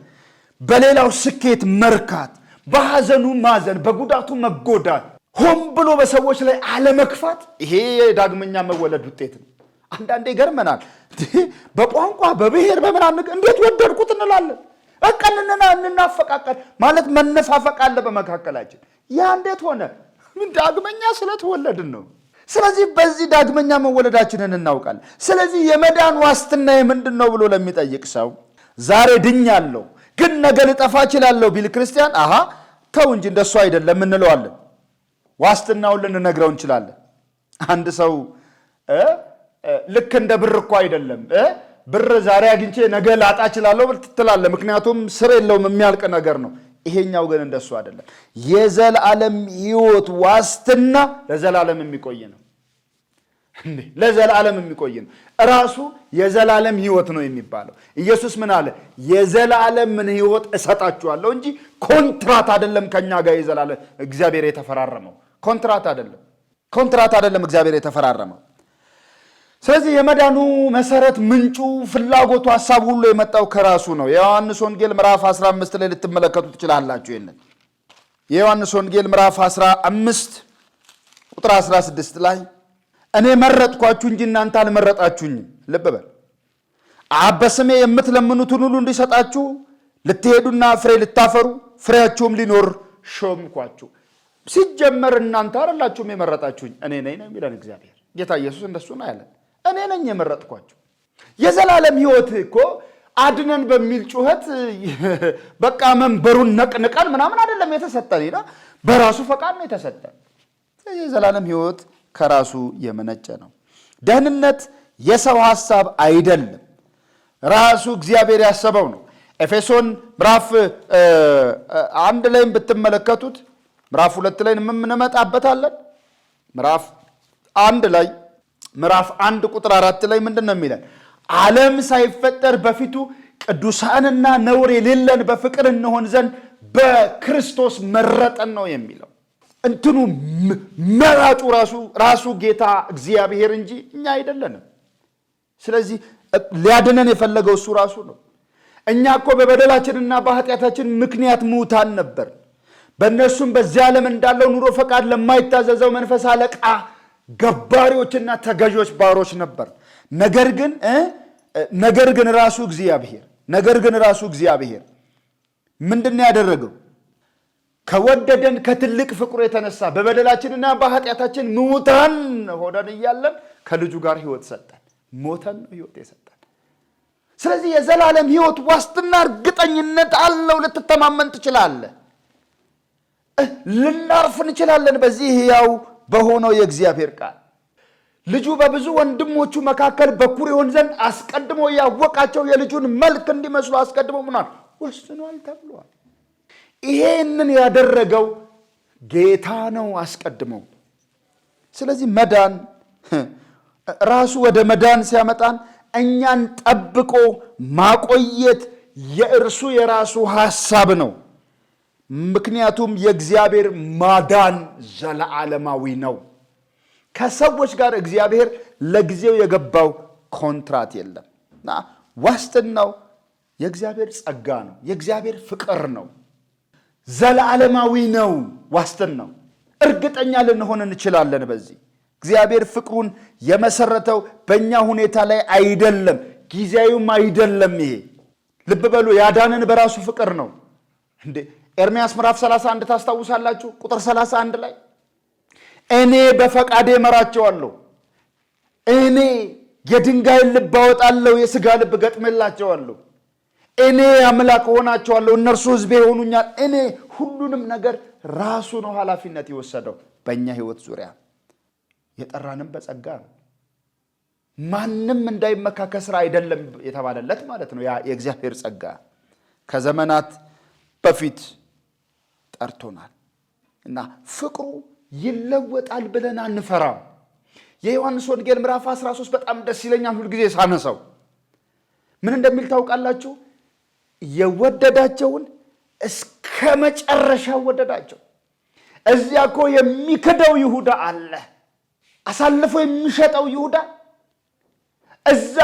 በሌላው ስኬት መርካት፣ በሐዘኑ ማዘን፣ በጉዳቱ መጎዳት፣ ሆን ብሎ በሰዎች ላይ አለመክፋት፣ ይሄ የዳግመኛ መወለድ ውጤት ነው። አንዳንዴ ይገርመናል። በቋንቋ በብሔር በምናምን እንዴት ወደድኩት እንላለን። እቀንና እንናፈቃቀል ማለት መነፋፈቅ አለ በመካከላችን። ያ እንዴት ሆነ? ዳግመኛ ስለተወለድን ነው። ስለዚህ በዚህ ዳግመኛ መወለዳችንን እናውቃለን። ስለዚህ የመዳን ዋስትና ምንድን ነው ብሎ ለሚጠይቅ ሰው ዛሬ ድኛለሁ ግን ነገ ልጠፋ እችላለሁ ቢል ክርስቲያን ተው እንጂ እንደሱ አይደለም እንለዋለን። ዋስትናውን ልንነግረው እንችላለን። አንድ ሰው ልክ እንደ ብር እኮ አይደለም። ብር ዛሬ አግኝቼ ነገ ላጣ እችላለሁ ትላለህ፣ ምክንያቱም ስር የለውም የሚያልቅ ነገር ነው። ይሄኛው ግን እንደሱ አይደለም። የዘላለም ሕይወት ዋስትና ለዘላለም የሚቆይ ነው። ለዘላለም የሚቆይ ነው። ራሱ የዘላለም ሕይወት ነው የሚባለው። ኢየሱስ ምን አለ? የዘላለምን ሕይወት እሰጣችኋለሁ እንጂ ኮንትራት አይደለም። ከኛ ጋር የዘላለም እግዚአብሔር የተፈራረመው ኮንትራት አይደለም እግዚአብሔር የተፈራረመው። ስለዚህ የመዳኑ መሰረት፣ ምንጩ፣ ፍላጎቱ፣ ሐሳብ ሁሉ የመጣው ከራሱ ነው። የዮሐንስ ወንጌል ምዕራፍ 15 ላይ ልትመለከቱ ትችላላችሁ። ይሄንን የዮሐንስ ወንጌል ምዕራፍ 15 ቁጥር 16 ላይ እኔ መረጥኳችሁ እንጂ እናንተ አልመረጣችሁኝም። ልብ በል። አብ በስሜ የምትለምኑትን ሁሉ እንዲሰጣችሁ ልትሄዱና ፍሬ ልታፈሩ ፍሬያችሁም ሊኖር ሾምኳችሁ። ሲጀመር እናንተ አይደላችሁም የመረጣችሁኝ እኔ ነኝ ነው የሚለን እግዚአብሔር። ጌታ ኢየሱስ እንደሱ ነው ያለን። እኔ ነኝ የመረጥኳችሁ። የዘላለም ሕይወት እኮ አድነን በሚል ጩኸት በቃ መንበሩን ነቅንቀን ምናምን አይደለም የተሰጠን ነው። በራሱ ፈቃድ ነው የተሰጠን። የዘላለም ሕይወት ከራሱ የመነጨ ነው። ደህንነት የሰው ሐሳብ አይደለም፣ ራሱ እግዚአብሔር ያሰበው ነው። ኤፌሶን ምዕራፍ 1 ላይም ብትመለከቱት ምዕራፍ 2 ላይ እንመጣበታለን። ምዕራፍ 1 ቁጥር 4 ላይ ምንድን ነው የሚለን? ዓለም ሳይፈጠር በፊቱ ቅዱሳንና ነውር የሌለን በፍቅር እንሆን ዘንድ በክርስቶስ መረጠን ነው የሚለው። እንትኑ መራጩ ራሱ ጌታ እግዚአብሔር እንጂ እኛ አይደለንም። ስለዚህ ሊያድነን የፈለገው እሱ ራሱ ነው። እኛ እኮ በበደላችንና በኃጢአታችን ምክንያት ሙታን ነበር። በእነርሱም በዚህ ዓለም እንዳለው ኑሮ ፈቃድ ለማይታዘዘው መንፈስ አለቃ ገባሪዎችና ተገዦች ባሮች ነበር። ነገር ግን ራሱ እግዚአብሔር ምንድን ያደረገው? ከወደደን ከትልቅ ፍቅሩ የተነሳ በበደላችንና በኃጢአታችን ሙታን ሆነን እያለን ከልጁ ጋር ሕይወት ሰጠን። ሞተን ነው ሕይወት የሰጠን። ስለዚህ የዘላለም ሕይወት ዋስትና እርግጠኝነት አለው። ልትተማመን ትችላለህ። ልናርፍ እንችላለን በዚህ ሕያው በሆነው የእግዚአብሔር ቃል። ልጁ በብዙ ወንድሞቹ መካከል በኩር ይሆን ዘንድ አስቀድሞ ያወቃቸው የልጁን መልክ እንዲመስሉ አስቀድሞ ምናል ወስኗል ተብሏል። ይሄንን ያደረገው ጌታ ነው አስቀድሞ። ስለዚህ መዳን ራሱ ወደ መዳን ሲያመጣን እኛን ጠብቆ ማቆየት የራሱ ሐሳብ ነው። ምክንያቱም የእግዚአብሔር ማዳን ዘለዓለማዊ ነው። ከሰዎች ጋር እግዚአብሔር ለጊዜው የገባው ኮንትራት የለም እና ዋስትናው የእግዚአብሔር ጸጋ ነው። የእግዚአብሔር ፍቅር ነው። ዘላለማዊ ነው። ዋስትን ነው። እርግጠኛ ልንሆን እንችላለን በዚህ። እግዚአብሔር ፍቅሩን የመሰረተው በእኛ ሁኔታ ላይ አይደለም፣ ጊዜያዊም አይደለም። ይሄ ልብ በሉ፣ ያዳነን በራሱ ፍቅር ነው። እንዴ ኤርምያስ ምዕራፍ 31 ታስታውሳላችሁ? ቁጥር 31 ላይ እኔ በፈቃዴ እመራቸዋለሁ፣ እኔ የድንጋይን ልብ አወጣለሁ፣ የሥጋ ልብ ገጥምላቸዋለሁ፣ እኔ አምላክ ሆናቸዋለሁ፣ እነርሱ ሕዝቤ ይሆኑኛል። እኔ ሁሉንም ነገር ራሱ ነው ኃላፊነት የወሰደው በእኛ ሕይወት ዙሪያ። የጠራንም በጸጋ ነው። ማንም እንዳይመካ ከሥራ አይደለም የተባለለት ማለት ነው። ያ የእግዚአብሔር ጸጋ ከዘመናት በፊት ጠርቶናል እና ፍቅሩ ይለወጣል ብለን አንፈራም። የዮሐንስ ወንጌል ምዕራፍ 13 በጣም ደስ ይለኛል ሁልጊዜ ሳነሳው። ምን እንደሚል ታውቃላችሁ? የወደዳቸውን እስከ መጨረሻው ወደዳቸው። እዚያ እኮ የሚክደው ይሁዳ አለ፣ አሳልፎ የሚሸጠው ይሁዳ፣ እዛ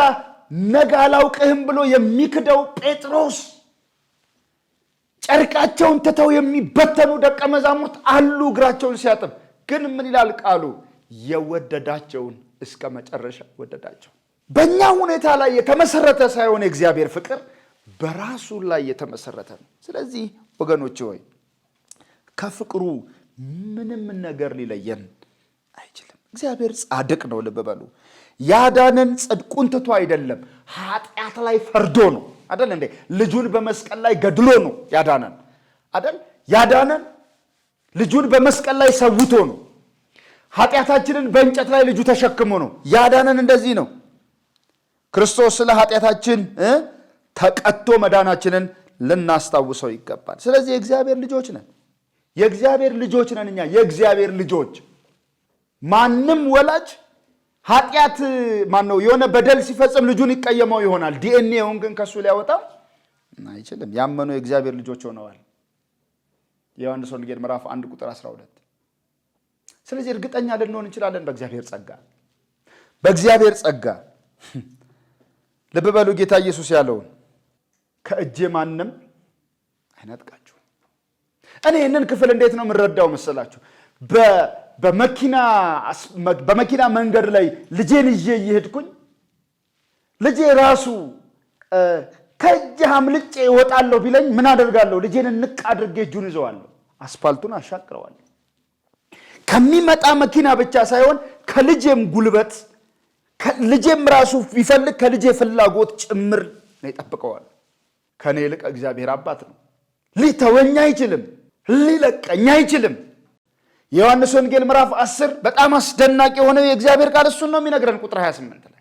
ነገ አላውቅህም ብሎ የሚክደው ጴጥሮስ፣ ጨርቃቸውን ትተው የሚበተኑ ደቀ መዛሙርት አሉ እግራቸውን ሲያጥብ። ግን ምን ይላል ቃሉ? የወደዳቸውን እስከ መጨረሻ ወደዳቸው። በእኛ ሁኔታ ላይ የተመሰረተ ሳይሆን የእግዚአብሔር ፍቅር በራሱ ላይ የተመሰረተ ነው። ስለዚህ ወገኖች ሆይ ከፍቅሩ ምንም ነገር ሊለየን አይችልም። እግዚአብሔር ጻድቅ ነው። ልብ በሉ። ያዳነን ጽድቁን ትቶ አይደለም፣ ኃጢአት ላይ ፈርዶ ነው አይደል እንዴ? ልጁን በመስቀል ላይ ገድሎ ነው ያዳነን አይደል? ያዳነን ልጁን በመስቀል ላይ ሰውቶ ነው። ኃጢአታችንን በእንጨት ላይ ልጁ ተሸክሞ ነው ያዳነን። እንደዚህ ነው ክርስቶስ ስለ ኃጢአታችን ተቀጥቶ መዳናችንን ልናስታውሰው ይገባል። ስለዚህ የእግዚአብሔር ልጆች ነን። የእግዚአብሔር ልጆች ነን እኛ የእግዚአብሔር ልጆች። ማንም ወላጅ ኃጢአት ማነው የሆነ በደል ሲፈጽም ልጁን ይቀየመው ይሆናል። ዲኤንኤውን ግን ከሱ ሊያወጣው አይችልም። ያመኑ የእግዚአብሔር ልጆች ሆነዋል። የዮሐንስ ወንጌል ምዕራፍ 1 ቁጥር 12። ስለዚህ እርግጠኛ ልንሆን እንችላለን በእግዚአብሔር ጸጋ። በእግዚአብሔር ጸጋ ልብ በሉ ጌታ ኢየሱስ ያለውን ከእጄ ማንም አይነጥቃችሁ። እኔ ይህንን ክፍል እንዴት ነው የምንረዳው መሰላችሁ? በመኪና መንገድ ላይ ልጄን ይዤ እየሄድኩኝ ልጄ ራሱ ከእጅህ አምልጬ እወጣለሁ ቢለኝ ምን አደርጋለሁ? ልጄን እንቅ አድርጌ እጁን ይዘዋለሁ፣ አስፋልቱን አሻቅረዋለሁ። ከሚመጣ መኪና ብቻ ሳይሆን ከልጄም ጉልበት፣ ልጄም ራሱ ቢፈልግ ከልጄ ፍላጎት ጭምር ነው ይጠብቀዋል። ከኔ ይልቅ እግዚአብሔር አባት ነው። ሊተወኝ አይችልም፣ ሊለቀኝ አይችልም። የዮሐንስ ወንጌል ምዕራፍ 10 በጣም አስደናቂ የሆነ የእግዚአብሔር ቃል እሱን ነው የሚነግረን። ቁጥር 28 ላይ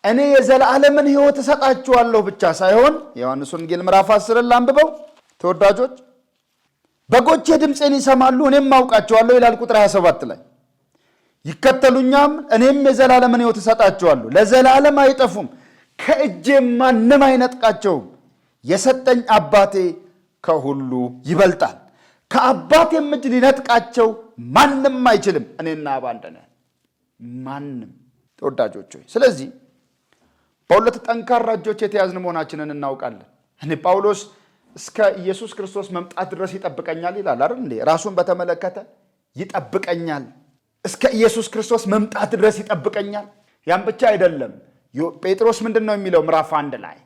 እኔ የዘላለምን ሕይወት እሰጣችኋለሁ ብቻ ሳይሆን የዮሐንስ ወንጌል ምዕራፍ 10 ላንብበው ተወዳጆች። በጎቼ ድምፄን ይሰማሉ፣ እኔም አውቃቸዋለሁ ይላል። ቁጥር 27 ላይ ይከተሉኛም፣ እኔም የዘላለምን ሕይወት እሰጣቸዋለሁ፣ ለዘላለም አይጠፉም፣ ከእጄም ማንም አይነጥቃቸውም። የሰጠኝ አባቴ ከሁሉ ይበልጣል፣ ከአባቴም እጅ ሊነጥቃቸው ማንም አይችልም። እኔና አብ አንድ ነን። ማንም። ተወዳጆች ሆይ ስለዚህ በሁለት ጠንካራ እጆች የተያዝን መሆናችንን እናውቃለን። እኔ ጳውሎስ እስከ ኢየሱስ ክርስቶስ መምጣት ድረስ ይጠብቀኛል ይላል አይደል እንዴ? ራሱን በተመለከተ ይጠብቀኛል፣ እስከ ኢየሱስ ክርስቶስ መምጣት ድረስ ይጠብቀኛል። ያም ብቻ አይደለም። ጴጥሮስ ምንድን ነው የሚለው? ምዕራፍ 1 ላይ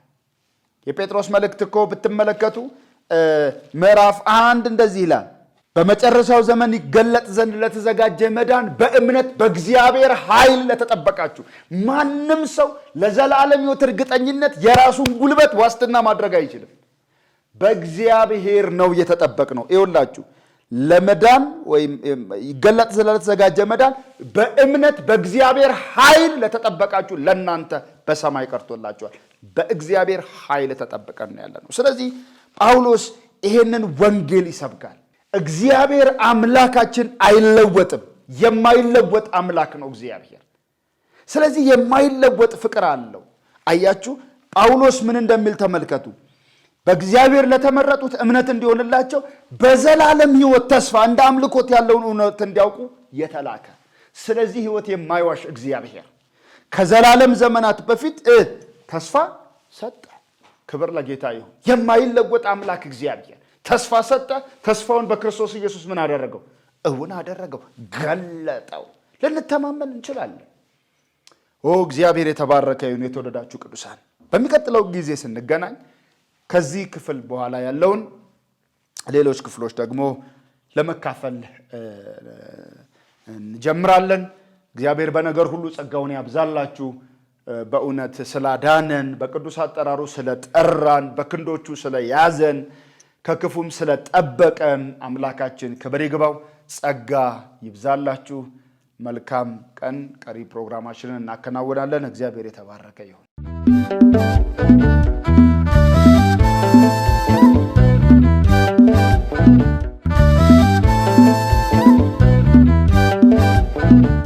የጴጥሮስ መልእክት እኮ ብትመለከቱ ምዕራፍ 1 እንደዚህ ይላል፣ በመጨረሻው ዘመን ይገለጥ ዘንድ ለተዘጋጀ መዳን በእምነት በእግዚአብሔር ኃይል ለተጠበቃችሁ። ማንም ሰው ለዘላለም ሕይወት እርግጠኝነት የራሱን ጉልበት ዋስትና ማድረግ አይችልም። በእግዚአብሔር ነው እየተጠበቅ ነው። ይኸውላችሁ ለመዳን ወይም ይገለጥ ዘንድ ለተዘጋጀ መዳን በእምነት በእግዚአብሔር ኃይል ለተጠበቃችሁ ለእናንተ በሰማይ ቀርቶላችኋል። በእግዚአብሔር ኃይል ተጠብቀን ነው ያለነው። ስለዚህ ጳውሎስ ይሄንን ወንጌል ይሰብካል። እግዚአብሔር አምላካችን አይለወጥም። የማይለወጥ አምላክ ነው እግዚአብሔር። ስለዚህ የማይለወጥ ፍቅር አለው። አያችሁ ጳውሎስ ምን እንደሚል ተመልከቱ። በእግዚአብሔር ለተመረጡት እምነት እንዲሆንላቸው በዘላለም ሕይወት ተስፋ እንደ አምልኮት ያለውን እውነት እንዲያውቁ የተላከ። ስለዚህ ሕይወት የማይዋሽ እግዚአብሔር ከዘላለም ዘመናት በፊት ተስፋ ሰጠ። ክብር ለጌታ ይሁን። የማይለወጥ አምላክ እግዚአብሔር ተስፋ ሰጠ። ተስፋውን በክርስቶስ ኢየሱስ ምን አደረገው? እውን አደረገው፣ ገለጠው። ልንተማመን እንችላለን። እግዚአብሔር የተባረከ ይሁን። የተወደዳችሁ ቅዱሳን በሚቀጥለው ጊዜ ስንገናኝ ከዚህ ክፍል በኋላ ያለውን ሌሎች ክፍሎች ደግሞ ለመካፈል እንጀምራለን። እግዚአብሔር በነገር ሁሉ ጸጋውን ያብዛላችሁ። በእውነት ስላዳነን፣ በቅዱስ አጠራሩ ስለጠራን፣ በክንዶቹ ስለያዘን፣ ከክፉም ስለጠበቀን አምላካችን ክብር ይግባው። ጸጋ ይብዛላችሁ። መልካም ቀን። ቀሪ ፕሮግራማችንን እናከናውናለን። እግዚአብሔር የተባረከ ይሁን።